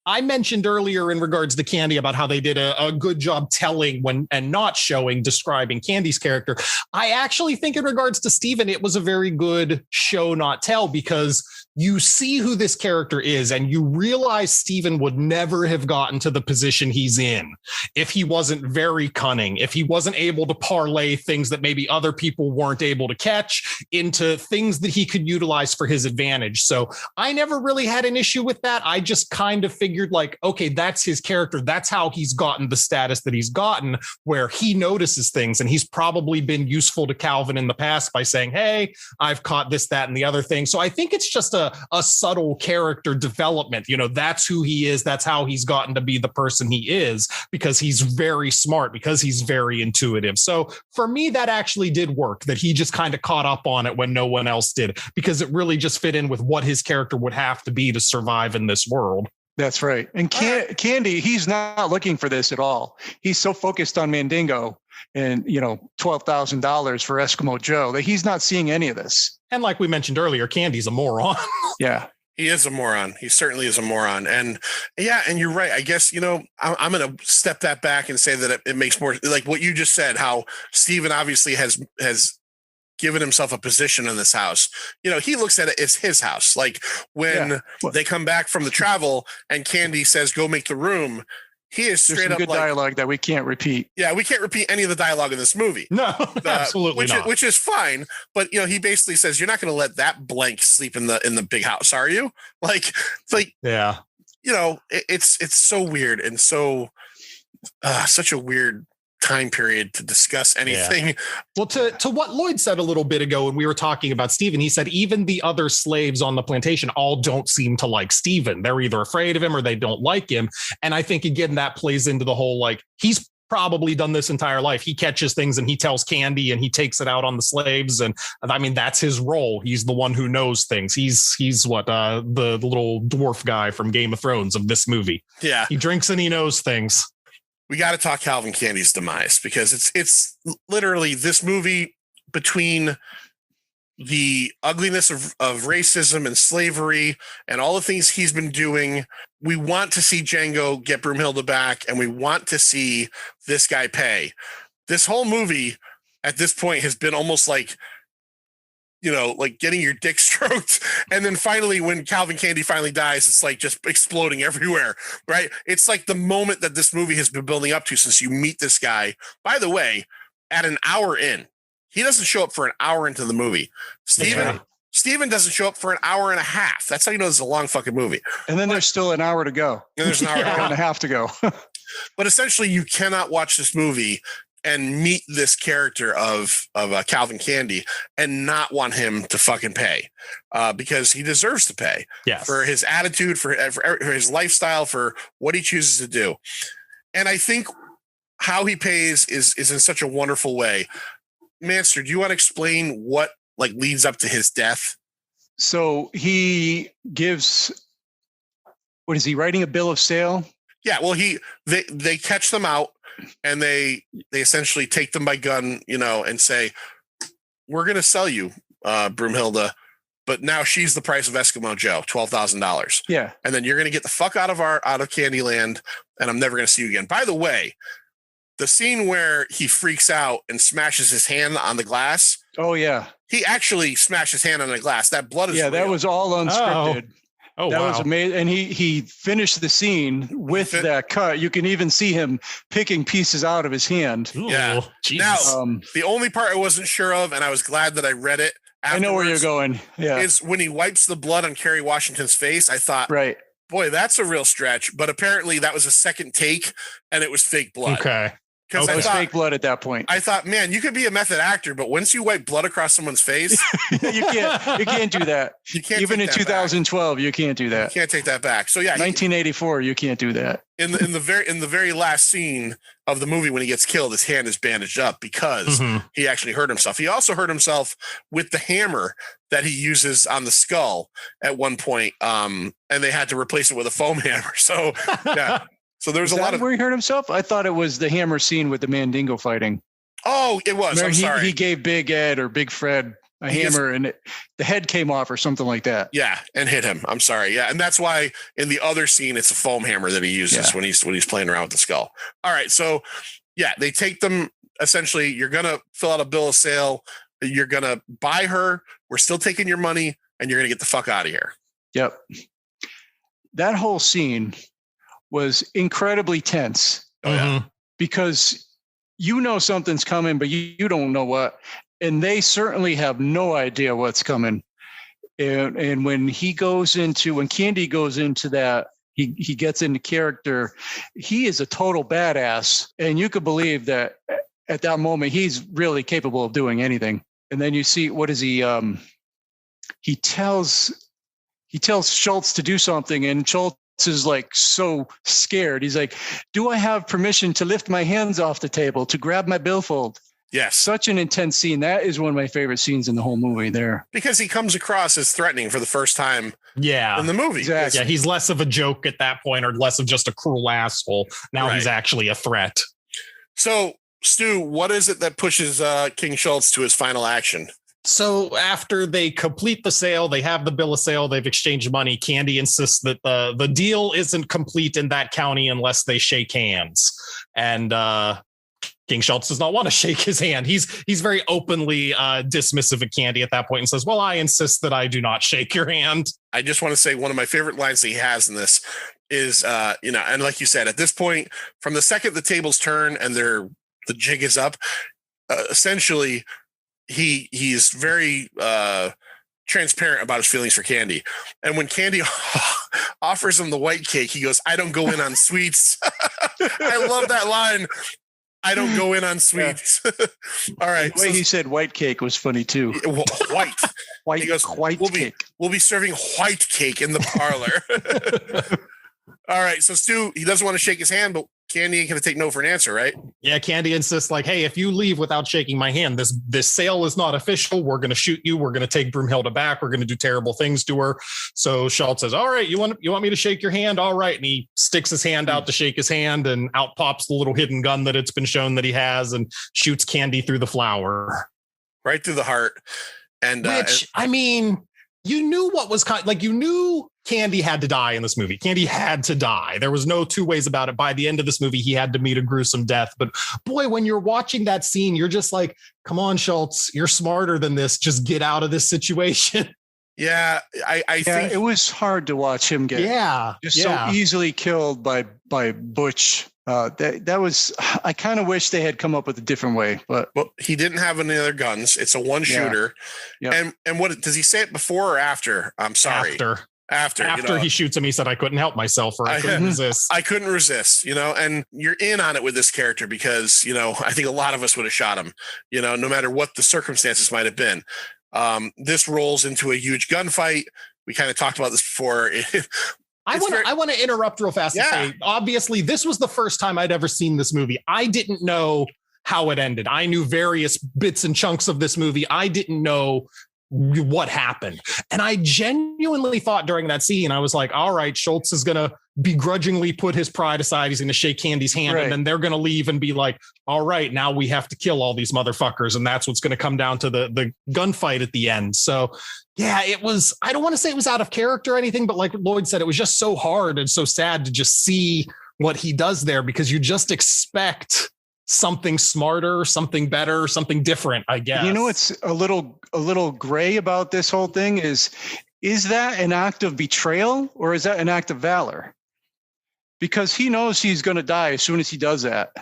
I mentioned earlier in regards to Candie about how they did a good job telling and not showing, describing Candie's character. I actually think in regards to Steven, it was a very good show, not tell, because you see who this character is and you realize Steven would never have gotten to the position he's in if he wasn't very cunning, if he wasn't able to parlay things that maybe other people weren't able to catch into things that he could utilize for his advantage. So I never really had an issue with that. I just kind of figured figured like, okay, that's his character. That's how he's gotten the status that he's gotten, where he notices things, and he's probably been useful to Calvin in the past by saying, hey, I've caught this, that, and the other thing. So I think it's just a subtle character development. You know, that's who he is. That's how he's gotten to be the person he is, because he's very smart, because he's very intuitive. So for me, that actually did work, that he just kind of caught up on it when no one else did, because it really just fit in with what his character would have to be to survive in this world. That's right. And Candie, he's not looking for this at all. He's so focused on Mandingo and, you know, $12,000 for Eskimo Joe that he's not seeing any of this. And like we mentioned earlier, Candie's a moron. Yeah. He is a moron. He certainly is a moron. And yeah, and you're right. I guess, you know, I'm going to step that back and say that it makes more, like what you just said, how Steven obviously has given himself a position in this house. You know, he looks at it as his house. Like when they come back from the travel and Candie says, go make the room, he is straight up good like, dialogue that we can't repeat. Yeah, we can't repeat any of the dialogue in this movie. No, absolutely not. Which is fine. But, you know, he basically says, you're not going to let that blank sleep in the big house, are you? Like, yeah, you know, it's so weird and so such a weird time period to discuss anything. Yeah. Well, to what Lloyd said a little bit ago when we were talking about Steven, he said even the other slaves on the plantation all don't seem to like Steven. They're either afraid of him or they don't like him. And I think, again, that plays into the whole, like, he's probably done this entire life. He catches things and he tells Candie and he takes it out on the slaves. And I mean, that's his role. He's the one who knows things. He's what, the little dwarf guy from Game of Thrones of this movie. Yeah. He drinks and he knows things. We got to talk Calvin Candie's demise, because it's literally this movie, between the ugliness of racism and slavery and all the things he's been doing. We want to see Django get Broomhilda back, and we want to see this guy pay. This whole movie at this point has been almost like, you know, like getting your dick stroked. And then finally, when Calvin Candie finally dies, it's like just exploding everywhere, right? It's like the moment that this movie has been building up to since you meet this guy. By the way, at an hour in, he doesn't show up for an hour into the movie. Steven doesn't show up for an hour and a half. That's how you know this is a long fucking movie. And then there's still an hour to go. And there's an hour and a half to go. But essentially, you cannot watch this movie and meet this character of Calvin Candie and not want him to fucking pay, because he deserves to pay for his attitude, for his lifestyle, for what he chooses to do. And I think how he pays is in such a wonderful way. Manster, do you want to explain what like leads up to his death? So he gives, what is he writing, a bill of sale? Yeah, well, they catch them out. And they essentially take them by gun, you know, and say, we're going to sell you Broomhilda, but now she's the price of Eskimo Joe, $12,000. Yeah. And then you're going to get the fuck out of Candyland, and I'm never going to see you again. By the way, the scene where he freaks out and smashes his hand on the glass. Oh, yeah. He actually smashed his hand on the glass. That blood is real. That was all unscripted. Oh, that wow. was amazing. And he finished the scene with that cut. You can even see him picking pieces out of his hand. Ooh, yeah. Jesus. Now, the only part I wasn't sure of, and I was glad that I read it I know where you're going. Yeah. Is when he wipes the blood on Kerry Washington's face. I thought, right, boy, that's a real stretch. But apparently that was a second take and it was fake blood. Okay. Because it was fake blood at that point. I thought, man, you could be a method actor, but once you wipe blood across someone's face, you can't do that. You can't. Even in 2012, back. You can't do that. You can't take that back. So yeah, 1984, you can't do that. In the very last scene of the movie, when he gets killed, his hand is bandaged up because he actually hurt himself. He also hurt himself with the hammer that he uses on the skull at one point, and they had to replace it with a foam hammer. So yeah. So there's a lot of where he hurt himself. I thought it was the hammer scene with the Mandingo fighting. Oh, it was. I'm sorry. He gave Big Ed or Big Fred a hammer, and the head came off or something like that. Yeah, and hit him. I'm sorry. Yeah, and that's why in the other scene it's a foam hammer that he uses when he's playing around with the skull. All right, so yeah, they take them. Essentially, you're gonna fill out a bill of sale. You're gonna buy her. We're still taking your money, and you're gonna get the fuck out of here. Yep. That whole scene was incredibly tense. Oh, yeah. Because you know something's coming, but you don't know what. And they certainly have no idea what's coming. And when Candie goes into that he gets into character. He is a total badass, and you could believe that at that moment he's really capable of doing anything. And then you see, what is he? He tells Schultz to do something, and Schultz is like so scared. He's like, "Do I have permission to lift my hands off the table, to grab my billfold?" Yes. Such an intense scene. That is one of my favorite scenes in the whole movie there. Because he comes across as threatening for the first time in the movie. Exactly. Yeah, he's less of a joke at that point, or less of just a cruel asshole. Now he's actually a threat. So, Stu, what is it that pushes King Schultz to his final action? So after they complete the sale, they have the bill of sale, they've exchanged money. Candie insists that the deal isn't complete in that county unless they shake hands. And King Schultz does not want to shake his hand. He's very openly dismissive of Candie at that point and says, "Well, I insist that I do not shake your hand." I just want to say one of my favorite lines that he has in this is, and like you said, at this point, from the second the tables turn and the jig is up, essentially he's very transparent about his feelings for Candie. And when Candie offers him the white cake, he goes, "I don't go in on sweets." I love that line. "I don't go in on sweets." All right. The way he said white cake was funny too. White. He goes, white cake. We'll be serving white cake in the parlor. All right. So Stu, he doesn't want to shake his hand, but Candie ain't going to take no for an answer, right? Yeah, Candie insists like, "Hey, if you leave without shaking my hand, this sale is not official. We're going to shoot you. We're going to take Broomhilda back. We're going to do terrible things to her." So Schultz says, "All right, you want me to shake your hand? All right." And he sticks his hand out to shake his hand, and out pops the little hidden gun that it's been shown that he has, and shoots Candie through the flower. Right through the heart. And which, I mean, you knew what was you knew Candie had to die in this movie. Candie had to die. There was no two ways about it. By the end of this movie, he had to meet a gruesome death. But boy, when you're watching that scene, you're just like, "Come on, Schultz, you're smarter than this. Just get out of this situation." Yeah, I think it was hard to watch him get so easily killed by Butch. That was, I kind of wish they had come up with a different way, but well, he didn't have any other guns. It's a one shooter. Yeah. And what does he say it before or after? I'm sorry. After he shoots him, he said, "I couldn't help myself," or "I couldn't resist." I couldn't resist, and you're in on it with this character because, I think a lot of us would have shot him, no matter what the circumstances might have been. This rolls into a huge gunfight. We kind of talked about this before. I want to interrupt real fast and say, obviously, this was the first time I'd ever seen this movie. I didn't know how it ended. I knew various bits and chunks of this movie. I didn't know what happened. And I genuinely thought during that scene, I was like, all right, Schultz is going to begrudgingly put his pride aside. He's going to shake Candie's hand, and then they're going to leave and be like, all right, now we have to kill all these motherfuckers. And that's what's going to come down to the gunfight at the end. So yeah, it was, I don't want to say it was out of character or anything, but like Lloyd said, it was just so hard and so sad to just see what he does there, because you just expect something smarter, something better, something different, I guess. What's a little gray about this whole thing is that an act of betrayal or is that an act of valor? Because he knows he's going to die as soon as he does that.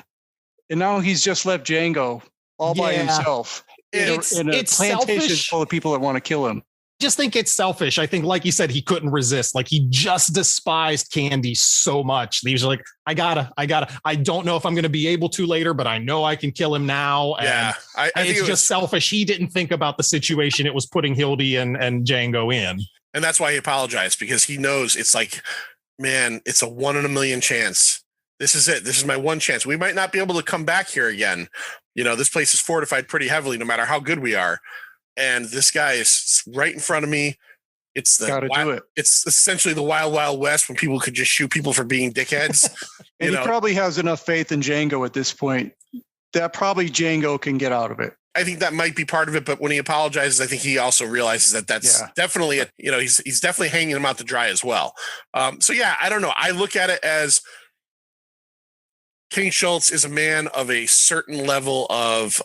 And now he's just left Django all by himself in a plantation selfish. Full of people that want to kill him. Just think it's selfish. I think, like you said, he couldn't resist. Like, he just despised Candie so much. He was like, I gotta. I don't know if I'm going to be able to later, but I know I can kill him now. And I think it's just selfish. He didn't think about the situation it was putting Hildy and Django in. And that's why he apologized, because he knows it's like, man, it's a 1 in a million chance. This is it. This is my one chance. We might not be able to come back here again. This place is fortified pretty heavily, no matter how good we are. And this guy is right in front of me. It's it's essentially the wild, wild west when people could just shoot people for being dickheads. And he probably has enough faith in Django at this point that probably Django can get out of it. I think that might be part of it, but when he apologizes, I think he also realizes that that's definitely he's definitely hanging him out to dry as well. So yeah, I don't know. I look at it as King Schultz is a man of a certain level of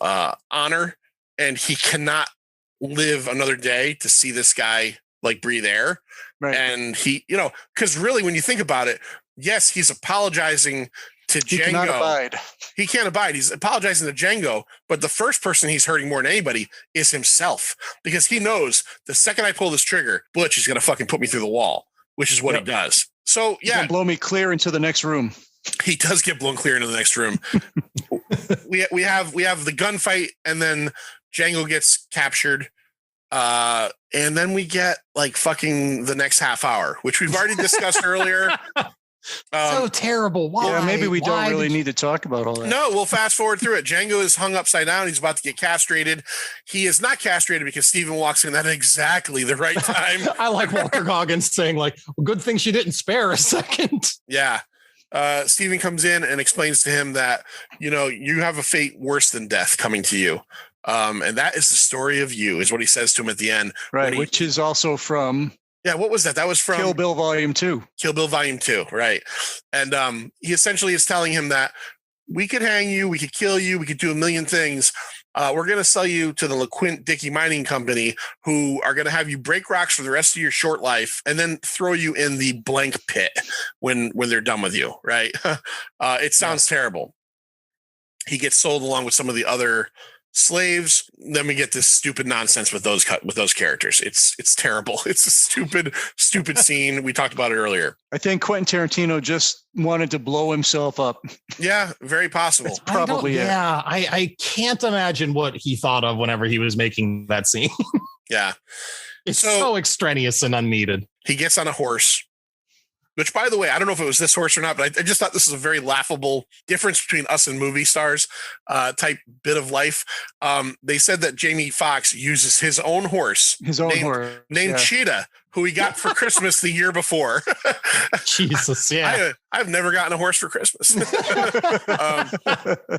honor, and he cannot live another day to see this guy like breathe air. Right. And he, because really, when you think about it, yes, he's apologizing to Django. He can't abide. He's apologizing to Django, but the first person he's hurting more than anybody is himself, because he knows the second I pull this trigger, Butch is going to fucking put me through the wall, which is what he does. So You can blow me clear into the next room. he does get blown clear into the next room. we have the gunfight, and then Django gets captured. And then we get like fucking the next half hour, which we've already discussed earlier. So terrible. Why? Yeah, maybe we don't really need to talk about all that. No, we'll fast forward through it. Django is hung upside down. He's about to get castrated. He is not castrated because Steven walks in at exactly the right time. I like Walter Goggins saying, like, well, good thing she didn't spare a second. Yeah. Steven comes in and explains to him that, you have a fate worse than death coming to you. And that is the story of you, is what he says to him at the end. Right, which is also from... Yeah, what was that? That was from Kill Bill Volume 2. Kill Bill Volume 2, right. And he essentially is telling him that we could hang you, we could kill you, we could do a million things. We're going to sell you to the LeQuint Dickey Mining Company, who are going to have you break rocks for the rest of your short life and then throw you in the blank pit when they're done with you, right? It sounds terrible. He gets sold along with some of the other slaves. Then we get this stupid nonsense with those characters. It's terrible. It's a stupid scene. We talked about it earlier. I think Quentin Tarantino just wanted to blow himself up. Yeah, very possible. That's probably it. Yeah, I can't imagine what he thought of whenever he was making that scene. Yeah. It's so extraneous and unneeded. He gets on a horse, which, by the way, I don't know if it was this horse or not, but I just thought this is a very laughable difference between us and movie stars type bit of life. They said that Jamie Foxx uses his own horse, named Cheetah, who he got for Christmas the year before. Jesus, yeah. I've never gotten a horse for Christmas.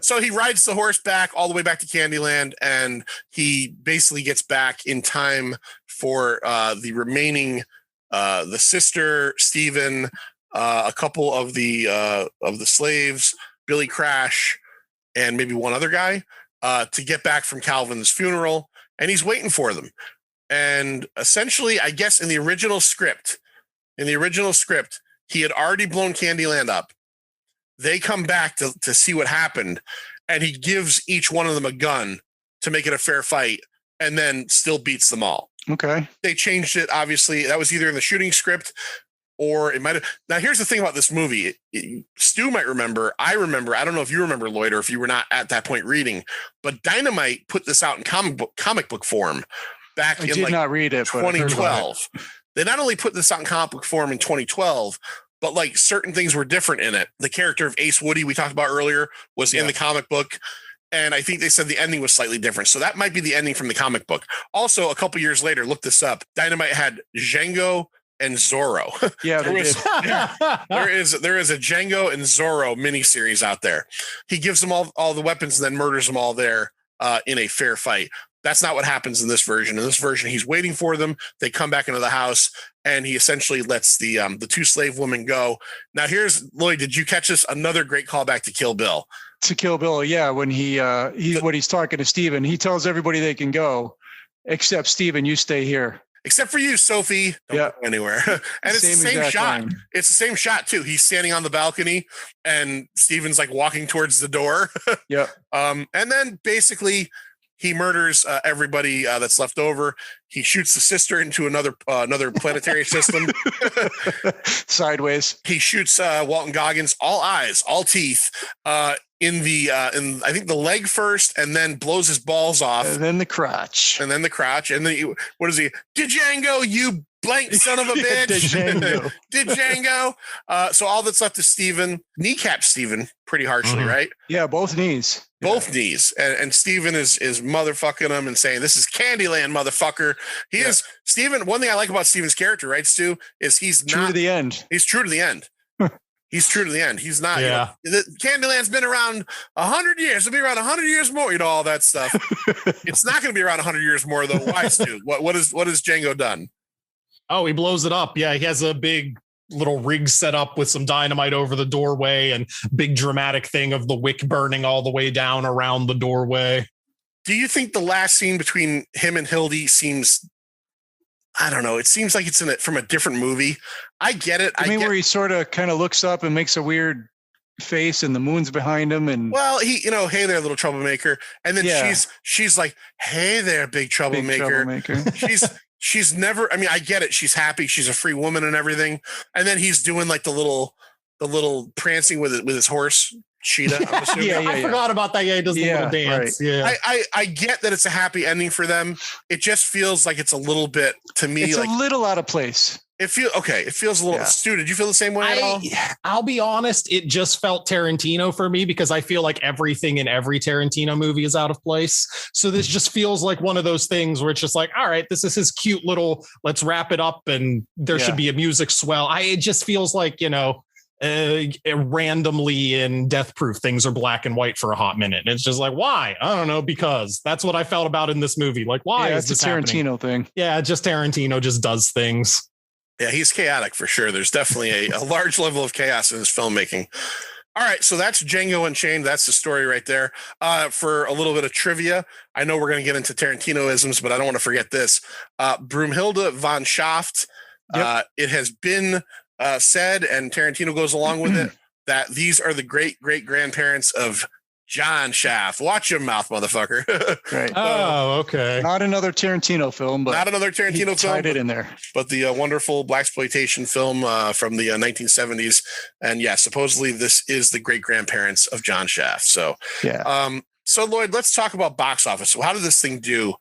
So he rides the horse back all the way back to Candyland, and he basically gets back in time for the remaining the sister, Steven, a couple of the slaves, Billy Crash, and maybe one other guy, to get back from Calvin's funeral. And he's waiting for them. And essentially, I guess in the original script, he had already blown Candyland up. They come back to see what happened, and he gives each one of them a gun to make it a fair fight, and then still beats them all. Okay. They changed it, obviously. That was either in the shooting script or it might have. Now, here's the thing about this movie. Stu might remember. I remember. I don't know if you remember, Lloyd, or if you were not at that point reading, but Dynamite put this out in comic book form back in not read it, 2012. They not only put this out in comic book form in 2012, but like certain things were different in it. The character of Ace Woody we talked about earlier was in the comic book. And I think they said the ending was slightly different. So that might be the ending from the comic book. Also, a couple years later, look this up. Dynamite had Django and Zorro. Yeah, there is a Django and Zorro miniseries out there. He gives them all the weapons and then murders them all there in a fair fight. That's not what happens in this version. In this version, he's waiting for them. They come back into the house, and he essentially lets the two slave women go. Now, here's Lloyd. Did you catch this? Another great callback to Kill Bill. To Kill Bill, yeah. When when he's talking to Steven, he tells everybody they can go, except Steven, you stay here. Except for you, Sophie. Don't go anywhere. And it's the same shot. Line. It's the same shot too. He's standing on the balcony, and Steven's like walking towards the door. Yeah. And then basically he murders everybody that's left over. He shoots the sister into another planetary system. Sideways. He shoots Walton Goggins, all eyes, all teeth, in I think the leg first, and then blows his balls off. And then the crotch. And then what is he? Django, you blank son of a bitch. Django. So all that's left is Steven. Kneecap Steven pretty harshly, right? Yeah, both knees. Both knees. And Steven is motherfucking him and saying, "This is Candyland, motherfucker." He is Steven. One thing I like about Steven's character, right, Stu, is he's true to the end. He's true to the end. He's true to the end. He's not. Yeah. Candyland's been around 100 years. It'll be around 100 years more. All that stuff. It's not going to be around 100 years more, though. Why, Stu? What has Django done? Oh, he blows it up. Yeah, he has a big little rig set up with some dynamite over the doorway and big dramatic thing of the wick burning all the way down around the doorway. Do you think the last scene between him and Hildy seems, I don't know, it seems like it's from a different movie? I get it. Where he sort of kind of looks up and makes a weird face and the moon's behind him, and he, hey there, little troublemaker. And then she's like, "Hey there, big troublemaker." she's never, I mean, I get it. She's happy. She's a free woman and everything. And then he's doing like the little prancing with his horse. Cheetah. I'm assuming. I forgot about that. Yeah, he does the little dance. Right. Yeah. I get that it's a happy ending for them. It just feels like it's a little bit, to me, it's like a little out of place. It feels a little. Stu, did you feel the same way at all? I'll be honest, it just felt Tarantino for me because I feel like everything in every Tarantino movie is out of place. So this just feels like one of those things where it's just like, all right, this is his cute little, let's wrap it up and there should be a music swell. It just feels like, randomly in Death Proof, things are black and white for a hot minute. And it's just like, why? I don't know, because that's what I felt about in this movie. Like, why is this Tarantino thing? Yeah, just Tarantino just does things. Yeah, he's chaotic for sure. There's definitely a large level of chaos in his filmmaking. All right, so that's Django Unchained. That's the story right there. For a little bit of trivia, I know we're going to get into Tarantino-isms, but I don't want to forget this. Broomhilde von Schaft, it has been said, and Tarantino goes along with it, that these are the great-great-grandparents of John Shaft. Watch your mouth, motherfucker. Right. Oh, okay. Not another Tarantino film, but not another Tarantino film. Tied it in there. But the wonderful blaxploitation film from the 1970s, and supposedly this is the great-grandparents of John Shaft. So, so Lloyd, let's talk about box office. So, how did this thing do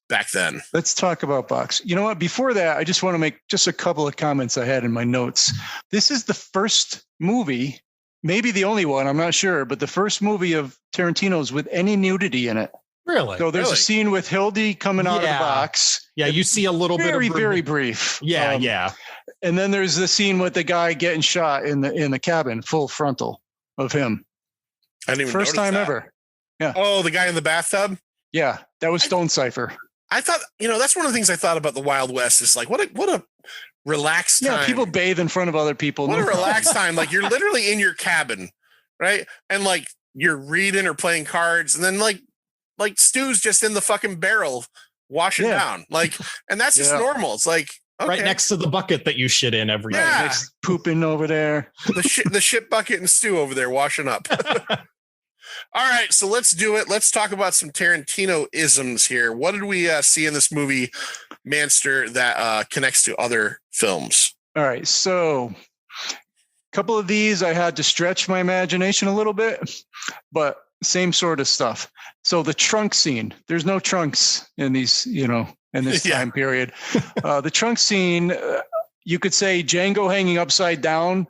back then? Let's talk about box. You know what? Before that, I just want to make just a couple of comments I had in my notes. This is the first movie, maybe the only one, I'm not sure, but the first movie of Tarantino's with any nudity in it. Really? So there's a scene with Hildy coming out of the box. Yeah, you see a little bit of very brief. Yeah. And then there's the scene with the guy getting shot in the cabin, full frontal of him. I didn't even First time ever. Yeah. Oh, the guy in the bathtub? Yeah, that was Stone Cipher. I thought, that's one of the things I thought about the Wild West is like, what a relaxed time. Yeah, people bathe in front of other people. What a relaxed time. Like you're literally in your cabin, right? And like you're reading or playing cards, and then like Stu's just in the fucking barrel washing down. Like, and that's just normal. It's like right next to the bucket that you shit in every day. Pooping over there. The shit bucket and Stu over there washing up. All right, so let's do it. Let's talk about some Tarantino-isms here. What did we see in this movie, Manster, that connects to other films? All right, so a couple of these I had to stretch my imagination a little bit, but same sort of stuff. So the trunk scene, there's no trunks in these, in this time period. The trunk scene, you could say Django hanging upside down,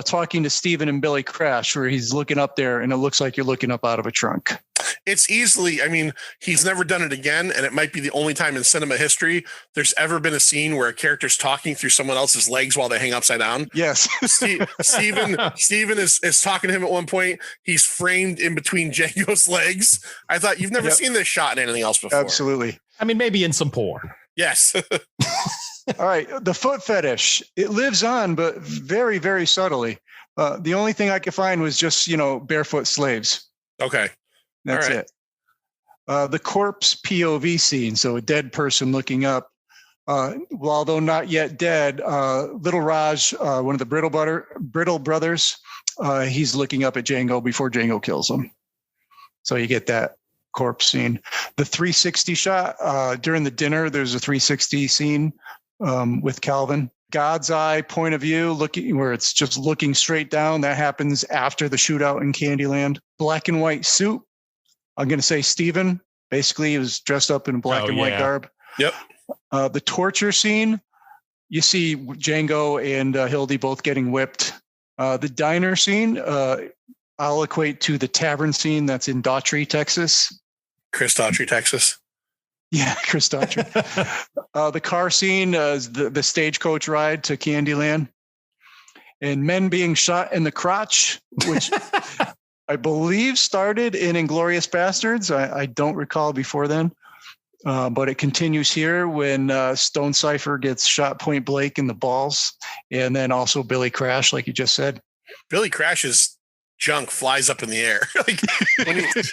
talking to Steven and Billy Crash, where he's looking up there and it looks like you're looking up out of a trunk. It's easily, he's never done it again. And it might be the only time in cinema history there's ever been a scene where a character's talking through someone else's legs while they hang upside down. Yes. Steven is talking to him at one point. He's framed in between Django's legs. I thought you've never seen this shot in anything else before. Absolutely. Maybe in some porn. Yes. All right. The foot fetish, it lives on, but very, very subtly. The only thing I could find was just, barefoot slaves. Okay. That's it. The corpse POV scene. So a dead person looking up, although not yet dead, little Raj, one of the Brittle brothers, he's looking up at Django before Django kills him. So you get that corpse scene. The 360 shot during the dinner, there's a 360 scene with Calvin. God's eye point of view, looking where it's just looking straight down. That happens after the shootout in Candyland. Black and white suit. I'm going to say Steven. Basically, he was dressed up in black and white garb. Yep. The torture scene, you see Django and Hildy both getting whipped. The diner scene, I'll equate to the tavern scene that's in Daughtry, Texas. Chris Daughtry, Texas. Yeah, Chris Daughtry. The car scene is the stagecoach ride to Candyland. And men being shot in the crotch, which I believe started in Inglourious Bastards. I don't recall before then. But it continues here when Stone Cipher gets shot point blank in the balls. And then also Billy Crash, like you just said. Billy Crash's junk flies up in the air. Like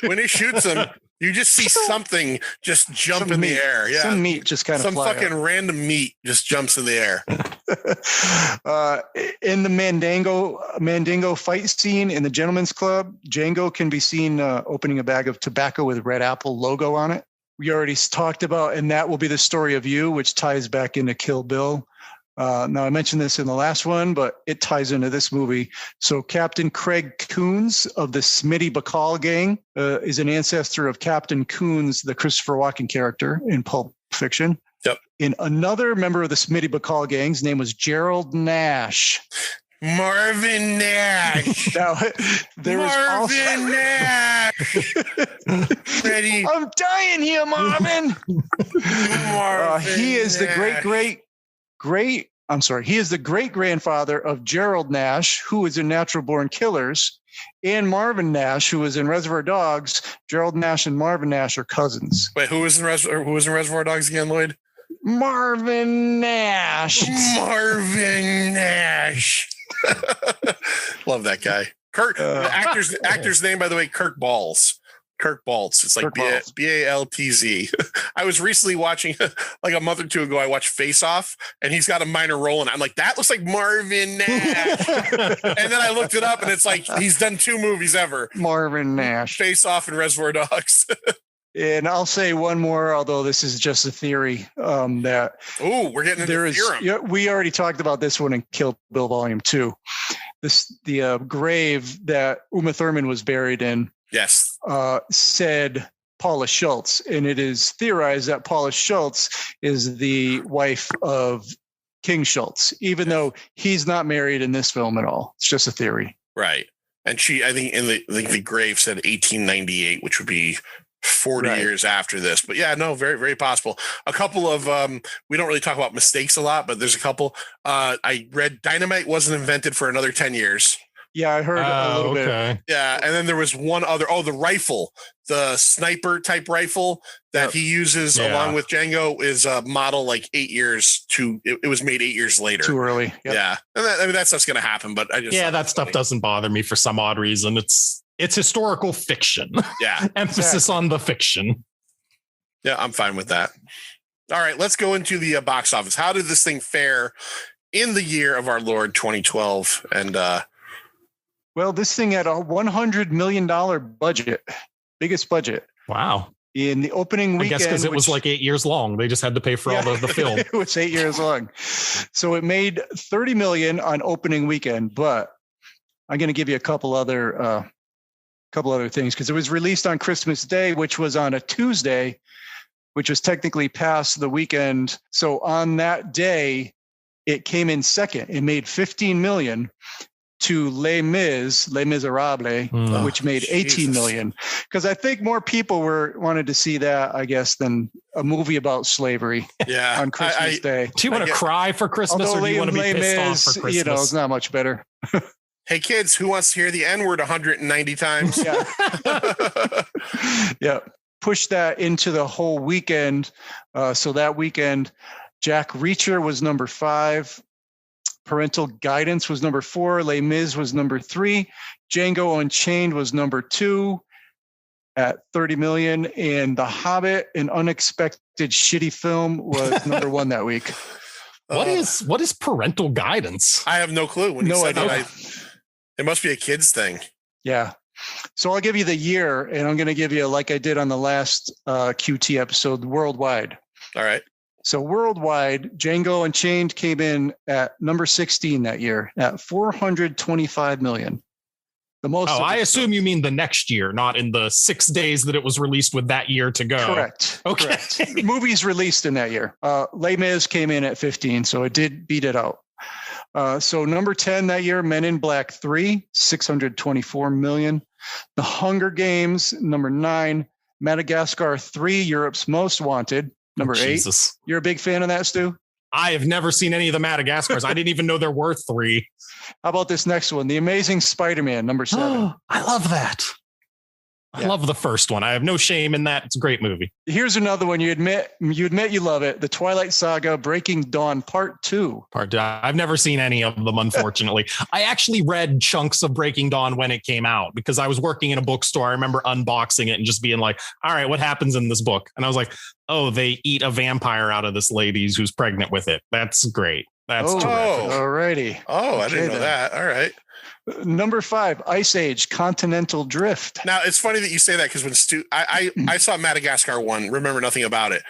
when he shoots him, you just see something just jump in the air. Yeah. Some meat just kind of fly fucking up. Random meat just jumps in the air. In the Mandingo fight scene in the Gentleman's Club, Django can be seen opening a bag of tobacco with Red Apple logo on it. we already talked about, and that will be the story of you, which ties back into Kill Bill. Now, I mentioned this in the last one, but it ties into this movie. So Captain Craig Coons of the Smitty Bacall gang is an ancestor of Captain Coons, the Christopher Walken character in Pulp Fiction. Yep. And another member of the Smitty Bacall gang's name was Gerald Nash. Marvin Nash. Now, there was also Nash. Ready. I'm dying here, Marvin. He is the he is the great grandfather of Gerald Nash, who is in Natural Born Killers, and Marvin Nash, who is in Reservoir Dogs. Gerald Nash and Marvin Nash are cousins. Wait, who was in Reservoir Dogs again, Lloyd? Marvin Nash. Marvin Nash. Love that guy. Kirk. The actor's name, by the way, Kirk Balls. Kirk Baltz. It's like Baltz. I was recently watching, like a month or two ago, I watched Face Off, and he's got a minor role in it. I'm like, that looks like Marvin Nash. And then I looked it up, and it's like he's done 2 movies ever. Marvin Nash. Face Off and Reservoir Dogs. And I'll say one more, although this is just a theory, that we're getting into the theorem. Yeah, we already talked about this one in Kill Bill Volume 2. The grave that Uma Thurman was buried in. Yes. Said Paula Schultz, and it is theorized that Paula Schultz is the wife of King Schultz, even though he's not married in this film at all. It's just a theory. Right. And she, I think the grave said 1898, which would be 40 years after this. But yeah, no, very, very possible. A couple of, we don't really talk about mistakes a lot, but there's a couple. I read dynamite wasn't invented for another 10 years. Yeah, I heard a little bit. Yeah, and then there was one other. Oh, the rifle, the sniper type rifle that he uses along with Django is a model like 8 years to. It was made 8 years later. Too early. Yep. Yeah, and that stuff's gonna happen. But I just that stuff doesn't bother me for some odd reason. It's historical fiction. Yeah, emphasis on the fiction. Yeah, I'm fine with that. All right, let's go into the box office. How did this thing fare in the year of our Lord 2012? And well, this thing had a $100 million budget, biggest budget. Wow. In the opening weekend. I guess because it was like 8 years long. They just had to pay for all the film. It was 8 years long. So it made $30 million on opening weekend, but I'm going to give you a couple other things because it was released on Christmas Day, which was on a Tuesday, which was technically past the weekend. So on that day, it came in second. It made $15 million. To Les Miserables, which made $18 million. Because I think more people wanted to see that, I guess, than a movie about slavery on Christmas Day. Do you want to cry for Christmas or do you want to be pissed off for Christmas? You know, it's not much better. Hey, kids, who wants to hear the N-word 190 times? Yeah. Yeah. Push that into the whole weekend. So that weekend, Jack Reacher was number 5. Parental Guidance was number 4. Les Mis was number 3. Django Unchained was number 2 at 30 million. And The Hobbit, an unexpected shitty film, was number 1 that week. What is Parental Guidance? I have no clue. When no idea. It must be a kid's thing. Yeah. So I'll give you the year, and I'm going to give you, like I did on the last QT episode, worldwide. All right. So worldwide, Django Unchained came in at number 16 that year at 425 million. The most. I assume you mean the next year, not in the 6 days that it was released with that year to go. Correct. Okay. Correct. Movies released in that year. Les Mis came in at 15, so it did beat it out. So number 10 that year, Men in Black 3, 624 million. The Hunger Games, number 9. Madagascar 3, Europe's Most Wanted. Number 8. Jesus. You're a big fan of that, Stu? I have never seen any of the Madagascars. I didn't even know there were 3. How about this next one? The Amazing Spider-Man, number 7. I love that. I love the first one. I have no shame in that. It's a great movie. Here's another one. You admit you love it. The Twilight Saga, Breaking Dawn, Part 2. I've never seen any of them, unfortunately. I actually read chunks of Breaking Dawn when it came out because I was working in a bookstore. I remember unboxing it and just being like, all right, what happens in this book? And I was like, oh, they eat a vampire out of this lady who's pregnant with it. That's great. That's terrific. Alrighty. Oh, I Okay, didn't know then. that. All right. Number 5, Ice Age, Continental Drift. Now it's funny that you say that because when I saw Madagascar 1, remember nothing about it.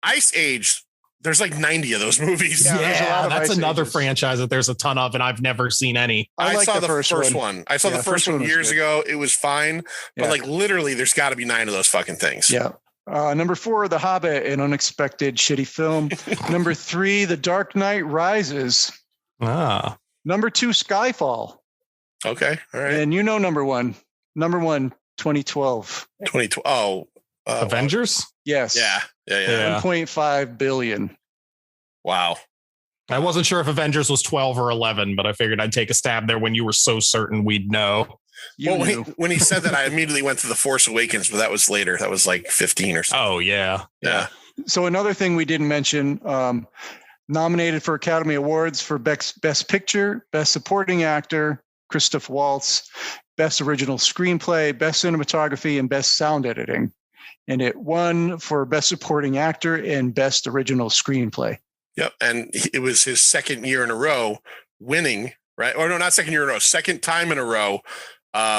Ice Age, there's like 90 of those movies. Yeah, there's a lot of that's Ice another Ages. franchise that there's a ton of, and I've never seen any. I like saw the first one. I saw Yeah, the first one was years good. ago. It was fine, but Yeah. like literally, there's got to be 9 of those fucking things. Yeah. Number 4, The Hobbit, an unexpected shitty film. Number 3, The Dark Knight Rises. Ah, Number 2, Skyfall. Okay. All right. And number 1. Number 1, 2012. 2012. Oh, Avengers. Yes. Yeah. 1.5 billion. Wow. I wasn't sure if Avengers was 12 or 11, but I figured I'd take a stab there when you were so certain we'd know. You Well, knew. when he said that, I immediately went to The Force Awakens, but that was later. That was like 15 or something. Oh, yeah. Yeah. So another thing we didn't mention, nominated for Academy Awards for Best Picture, Best Supporting Actor, Christoph Waltz, Best Original Screenplay, Best Cinematography, and Best Sound Editing. And it won for Best Supporting Actor and Best Original Screenplay. Yep. And it was his second year in a row winning, right? Or no, not second year in a row, second time in a row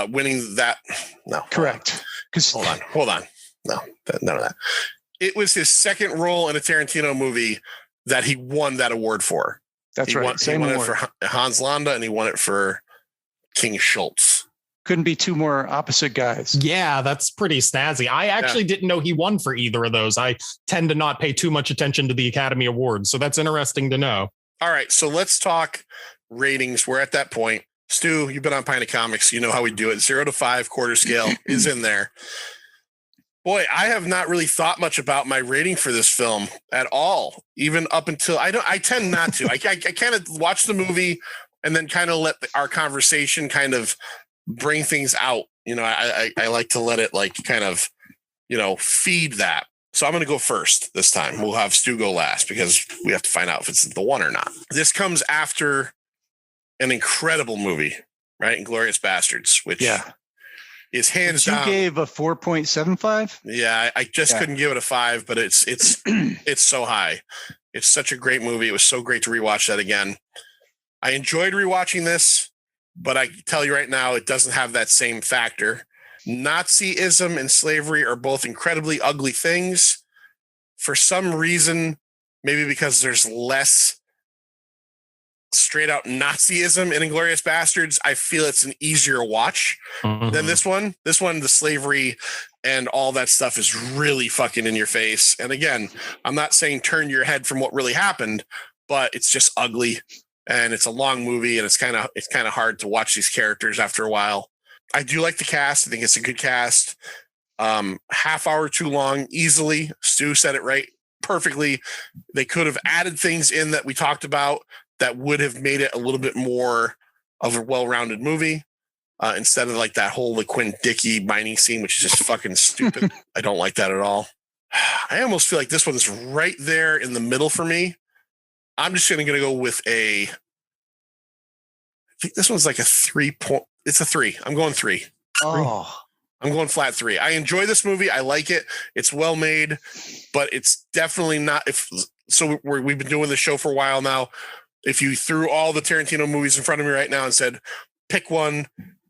winning that. No. Correct. Hold on. No, none of that. It was his second role in a Tarantino movie that he won that award for. That's He right. won, Same he won award. it for Hans Landa and he won it for King Schultz. Couldn't be two more opposite guys. Yeah, that's pretty snazzy. I actually didn't know he won for either of those. I tend to not pay too much attention to the Academy Awards, so that's interesting to know. All right, so let's talk ratings. We're at that point. Stu, you've been on Pint of Comics. You know how we do it. 0 to 5 quarter scale is in there. Boy, I have not really thought much about my rating for this film at all, even up until I tend not to. I kind of watch the movie and then kind of let our conversation kind of bring things out. You know, I like to let it like kind of, you know, feed that. So I'm going to go first this time. We'll have Stu go last because we have to find out if it's the one or not. This comes after an incredible movie, right? Inglourious Bastards, which is hands down. You gave a 4.75? Yeah, I just couldn't give it a 5, but it's it's so high. It's such a great movie. It was so great to rewatch that again. I enjoyed rewatching this, but I can tell you right now, it doesn't have that same factor. Nazism and slavery are both incredibly ugly things. For some reason, maybe because there's less straight out Nazism in Inglourious Bastards, I feel it's an easier watch than this one. This one, the slavery and all that stuff is really fucking in your face. And again, I'm not saying turn your head from what really happened, but it's just ugly. And it's a long movie, and it's kind of hard to watch these characters after a while. I do like the cast. I think it's a good cast. Half hour too long, easily. Stu said it right perfectly. They could have added things in that we talked about that would have made it a little bit more of a well-rounded movie instead of like that whole Quentin Dickey mining scene, which is just fucking stupid. I don't like that at all. I almost feel like this one's right there in the middle for me. I'm just going to go with I think this one's like a 3 point. It's a 3. I'm going 3. Oh, I'm going flat 3. I enjoy this movie. I like it. It's well made, but it's definitely not. We've been doing the show for a while now. If you threw all the Tarantino movies in front of me right now and said, pick one,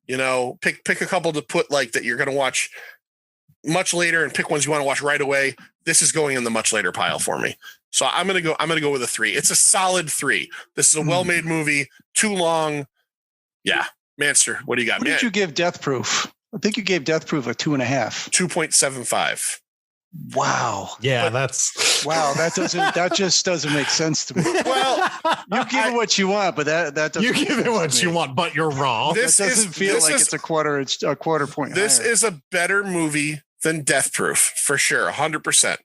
you know, pick a couple to put like that you're going to watch much later and pick ones you want to watch right away. This is going in the much later pile for me. So I'm going to go with a 3. It's a solid 3. This is a well-made movie. Too long. Yeah. Manster, what do you got? What did you give Death Proof? I think you gave Death Proof a 2.5. 2.75. Wow. Yeah, that just doesn't make sense to me. Well, you give it what you want, but that doesn't. You give it what you want, but you're wrong. This that doesn't feel like it's a quarter point. This higher. is a better movie than Death Proof for sure, 100%.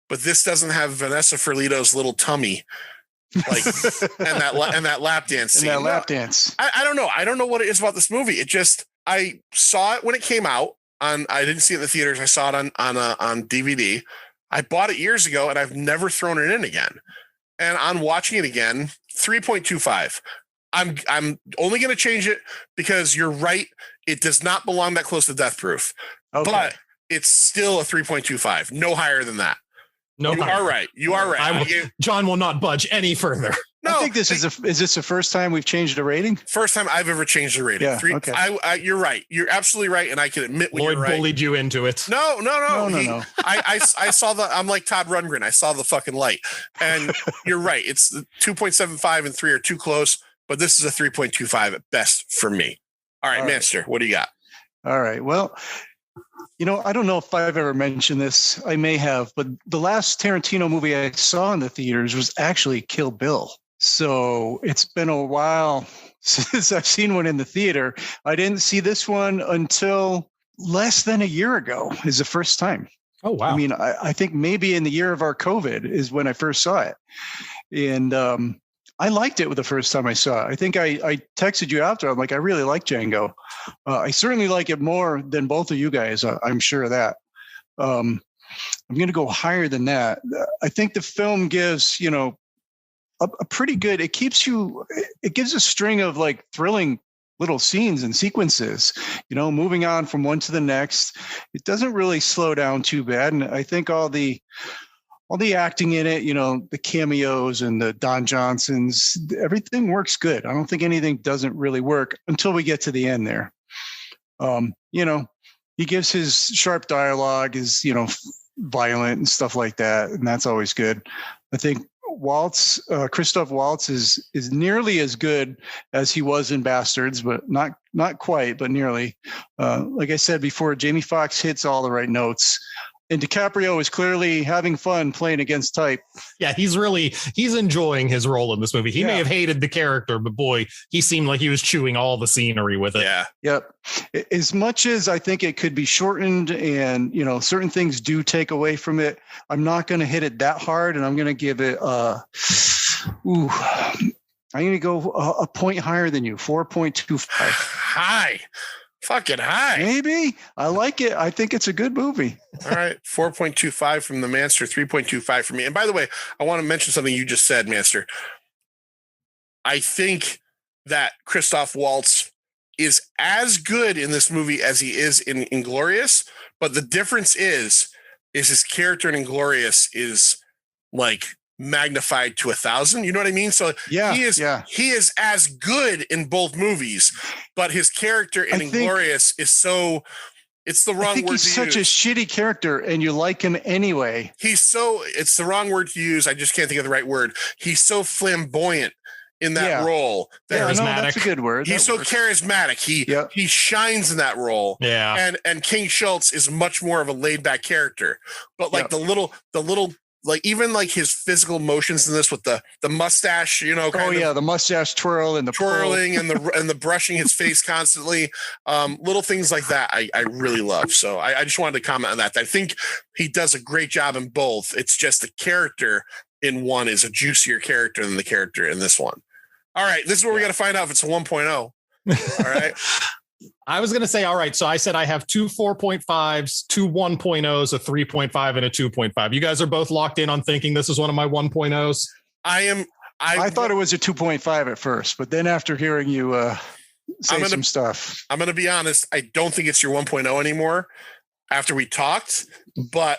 But this doesn't have Vanessa Ferlito's little tummy, like and that lap dance scene. And that lap dance. I don't know. I don't know what it is about this movie. It just I saw it when it came out. I didn't see it in the theaters. I saw it on DVD. I bought it years ago, and I've never thrown it in again. And on watching it again, 3.25. I'm only going to change it because you're right. It does not belong that close to Death Proof, but it's still a 3.25. No higher than that. No, you are right. You are right. John will not budge any further. No, I think this is this the first time we've changed a rating? First time I've ever changed a rating. Yeah, okay. You're right. You're absolutely right, and I can admit when Lloyd you're right. bullied you into it. No. No. I saw I'm like Todd Rundgren. I saw the fucking light, and you're right. It's 2.75 and 3 are too close, but this is a 3.25 at best for me. All right, Manster, what do you got? All right. Well, I don't know if I've ever mentioned this. I may have, but the last Tarantino movie I saw in the theaters was actually Kill Bill. So it's been a while since I've seen one in the theater. I didn't see this one until less than a year ago is the first time. Oh, wow. I mean, I think maybe in the year of our COVID is when I first saw it. And I liked it the first time I saw it. I think I texted you after. I'm like, I really like Django. I certainly like it more than both of you guys. I'm sure of that. I'm going to go higher than that. I think the film gives, a pretty good, it gives a string of like thrilling little scenes and sequences, moving on from one to the next. It doesn't really slow down too bad. And I think all the acting in it, the cameos and the Don Johnsons, everything works good. I don't think anything doesn't really work until we get to the end there. He gives his sharp dialogue, is, violent and stuff like that. And that's always good. I think Christoph Waltz is nearly as good as he was in Bastards, but not quite, but nearly. Like I said before, Jamie Foxx hits all the right notes. And DiCaprio is clearly having fun playing against type. Yeah, he's enjoying his role in this movie. He may have hated the character, but boy, he seemed like he was chewing all the scenery with it. Yeah. Yep. As much as I think it could be shortened and, certain things do take away from it, I'm not going to hit it that hard. And I'm going to give it, I'm going to go a point higher than you, 4.25. High. Fucking high. Maybe. I like it. I think it's a good movie. All right. 4.25 from the Manster, 3.25 for me. And by the way, I want to mention something you just said, Manster. I think that Christoph Waltz is as good in this movie as he is in Inglourious, but the difference is his character in Inglourious is like magnified to 1,000. You know what I mean? So he is as good in both movies, but his character in Inglourious is so, it's the wrong word to use. He's such a shitty character and you like him anyway. It's the wrong word to use. I just can't think of the right word. He's so flamboyant in that role. That's a good word. He's so charismatic. He shines in that role. Yeah. And King Schultz is much more of a laid back character, but like the little, like even like his physical motions in this with the mustache, the mustache twirl and the twirling and the brushing his face constantly, little things like that I really love. So I just wanted to comment on that. I think he does a great job in both. It's just the character in one is a juicier character than the character in this one. All right, this is where we got to find out if it's a 1.0. All right. I was going to say, all right. So I said I have 2 4.5s, 2 1.0s, a 3.5, and a 2.5. You guys are both locked in on thinking this is one of my 1.0s. I thought it was a 2.5 at first, but then after hearing you say some stuff, I'm going to be honest. I don't think it's your 1.0 anymore after we talked, but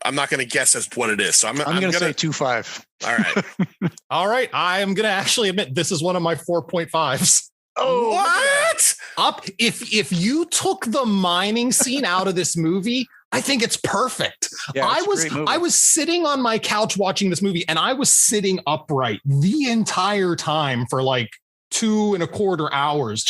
I'm not going to guess as what it is. So I'm going to say 2.5. All right. All right. I'm going to actually admit this is one of my 4.5s. Oh, what? If you took the mining scene out of this movie, I think it's perfect. Yeah, I was sitting on my couch watching this movie and I was sitting upright the entire time for like 2.25 hours.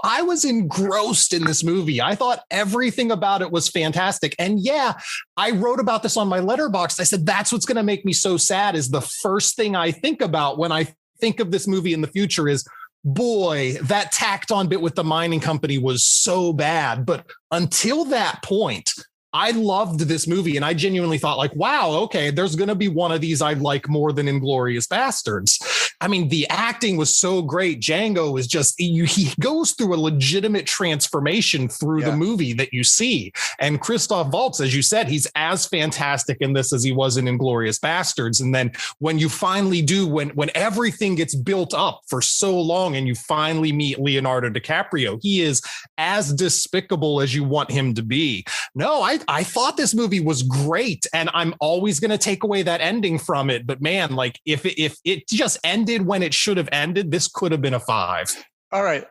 I was engrossed in this movie. I thought everything about it was fantastic. And yeah, I wrote about this on my Letterboxd. I said, that's what's going to make me so sad is the first thing I think about when I think of this movie in the future is, boy, that tacked on bit with the mining company was so bad. But until that point, I loved this movie and I genuinely thought like, wow, okay, there's going to be one of these I like more than Inglourious Bastards. I mean, the acting was so great. Django is just, he goes through a legitimate transformation through the movie that you see. And Christoph Waltz, as you said, he's as fantastic in this as he was in Inglourious Bastards. And then when you finally do, when everything gets built up for so long and you finally meet Leonardo DiCaprio, he is as despicable as you want him to be. No, I thought this movie was great, and I'm always going to take away that ending from it. But man, like if it just ended ended when it should have ended, this could have been a 5. All right.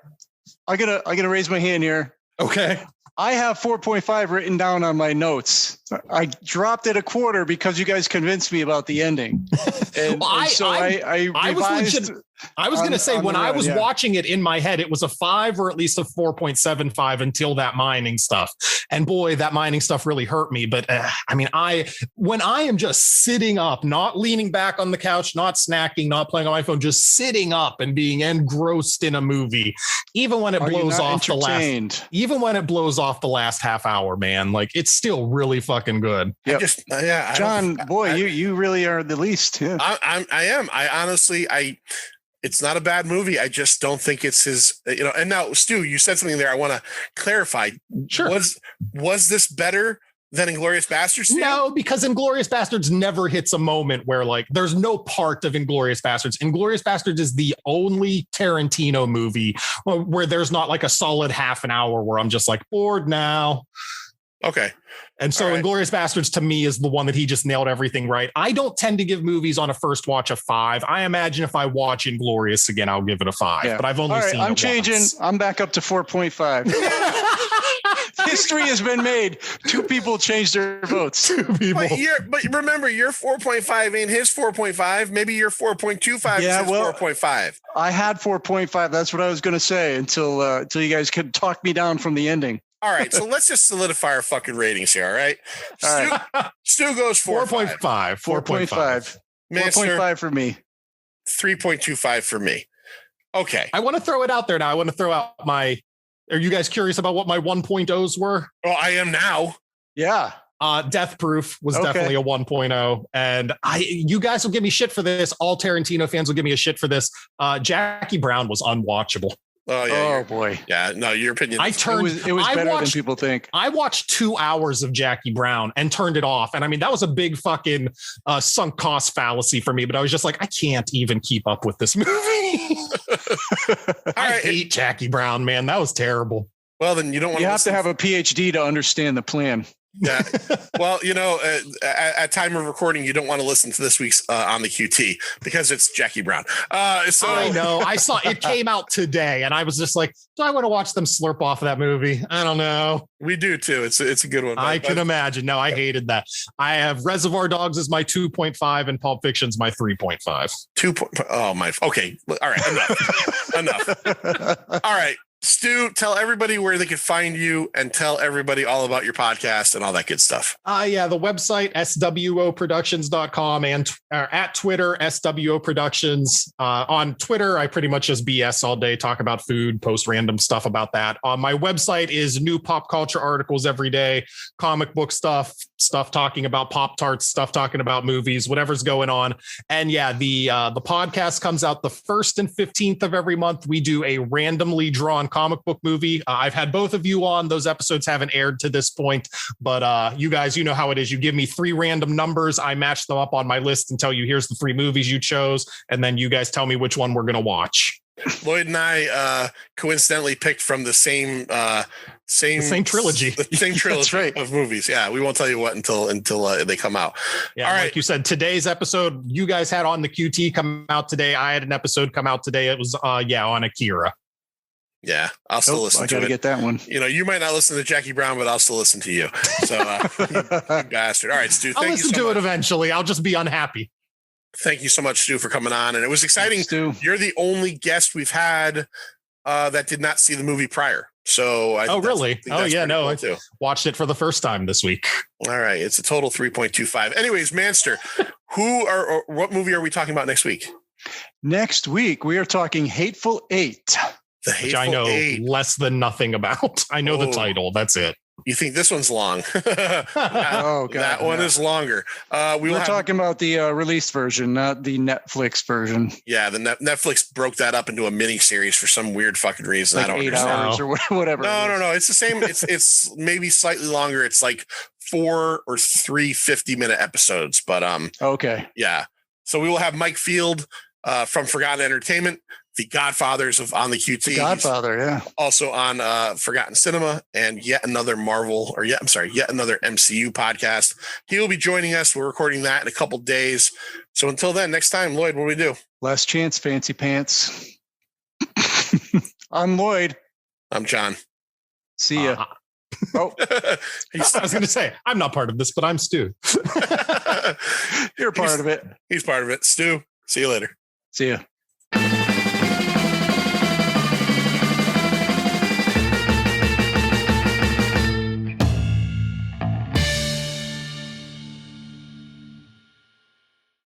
I gotta raise my hand here. Okay. I have 4.5 written down on my notes. I dropped it a quarter because you guys convinced me about the ending. And, Well, I revised. I was going to say, when I was yeah. watching it in my head, it was a 5 or at least a 4.75 until that mining stuff. And boy, that mining stuff really hurt me. But I mean, when I am just sitting up, not leaning back on the couch, not snacking, not playing on my phone, just sitting up and being engrossed in a movie, even when it blows off the last half hour, man, like it's still really fucking good. Yep. John, you really are the least. Yeah. I am. I honestly, it's not a bad movie. I just don't think it's his, and now Stu, you said something there. I want to clarify. Sure. Was this better than Inglourious Basterds? No, because Inglourious Basterds never hits a moment where like there's no part of Inglourious Basterds. Inglourious Basterds is the only Tarantino movie where there's not like a solid half an hour where I'm just like bored now. Okay. And so Inglourious Basterds to me is the one that he just nailed everything right. I don't tend to give movies on a first watch a 5. I imagine if I watch Inglourious again, I'll give it a 5. Yeah. But I've only seen it I'm changing. once. I'm back up to 4.5. History has been made. 2 people changed their votes. 2 people. But remember, your 4.5 ain't his 4.5. Maybe your 4.25 is his 4.5. I had 4.5. That's what I was going to say until you guys could talk me down from the ending. All right, so let's just solidify our fucking ratings here. All right. Stu goes 4.5. 4.5. 4.5 for me. 3.25 for me. Okay. I want to throw it out there now. I want to throw out are you guys curious about what my 1.0s were? Oh, I am now. Yeah. Death Proof was definitely a 1.0. And you guys will give me shit for this. All Tarantino fans will give me a shit for this. Jackie Brown was unwatchable. Oh, yeah. Oh, boy. Yeah. No, your opinion. It was better than people think. I watched 2 hours of Jackie Brown and turned it off. And I mean, that was a big fucking sunk cost fallacy for me. But I was just like, I can't even keep up with this movie. I hate Jackie Brown, man. That was terrible. Well, then you don't want to. You have to have a PhD to understand the plan. Yeah. Well, at time of recording, you don't want to listen to this week's on the QT because it's Jackie Brown. So I know. I saw it came out today, and I was just like, do I want to watch them slurp off of that movie? I don't know. We do too. It's a good one. I can imagine. No, I hated that. I have Reservoir Dogs as my 2.5 and Pulp Fiction's my 3.5. Oh my. Okay. All right. Enough. All right. Stu, tell everybody where they can find you and tell everybody all about your podcast and all that good stuff. Yeah, the website, swoproductions.com, and at Twitter, SWO Productions. On Twitter, I pretty much just BS all day, talk about food, post random stuff about that. On my website is new pop culture articles every day, comic book stuff talking about Pop-Tarts, stuff talking about movies, whatever's going on. And yeah, the podcast comes out the 1st and 15th of every month. We do a randomly drawn comic book movie. I've had both of you on. Those episodes haven't aired to this point, but you guys, you know how it is. You give me 3 random numbers. I match them up on my list and tell you, here's the 3 movies you chose. And then you guys tell me which one we're going to watch. Lloyd and I coincidentally picked from the same trilogy. The same trilogy of movies. Yeah, we won't tell you what until they come out. Yeah, all right. Like you said, today's episode, you guys had on the QT come out today. I had an episode come out today. It was on Akira. Yeah, I'll still listen to it. I gotta get that one. You might not listen to Jackie Brown, but I'll still listen to you. So, you bastard. All right, Stu. I'll listen to it eventually. I'll just be unhappy. Thank you so much, Stu, for coming on. And it was exciting. Stu. You're the only guest we've had that did not see the movie prior. So, really? Oh, yeah. No, cool, I watched it for the first time this week. All right. It's a total 3.25. Anyways, Manster, what movie are we talking about next week? Next week, we are talking Hateful Eight. Which I know less than nothing about. I know the title. That's it. You think this one's long? That one is longer. We're talking about the released version, not the Netflix version. Yeah, the Netflix broke that up into a mini series for some weird fucking reason. Like I don't 8 understand. hours or whatever. No. It's the same. It's maybe slightly longer. It's like 4 or 3 50-minute episodes. But okay. Yeah. So we will have Mike Field from Forgotten Entertainment, the Godfathers of On the QT. The Godfather, yeah. Also on Forgotten Cinema and yet another MCU podcast. He will be joining us. We're recording that in a couple days. So until then, next time, Lloyd, what do we do? Last chance, fancy pants. I'm Lloyd. I'm John. See ya. I was going to say, I'm not part of this, but I'm Stu. You're part of it. He's part of it. Stu, see you later. See ya.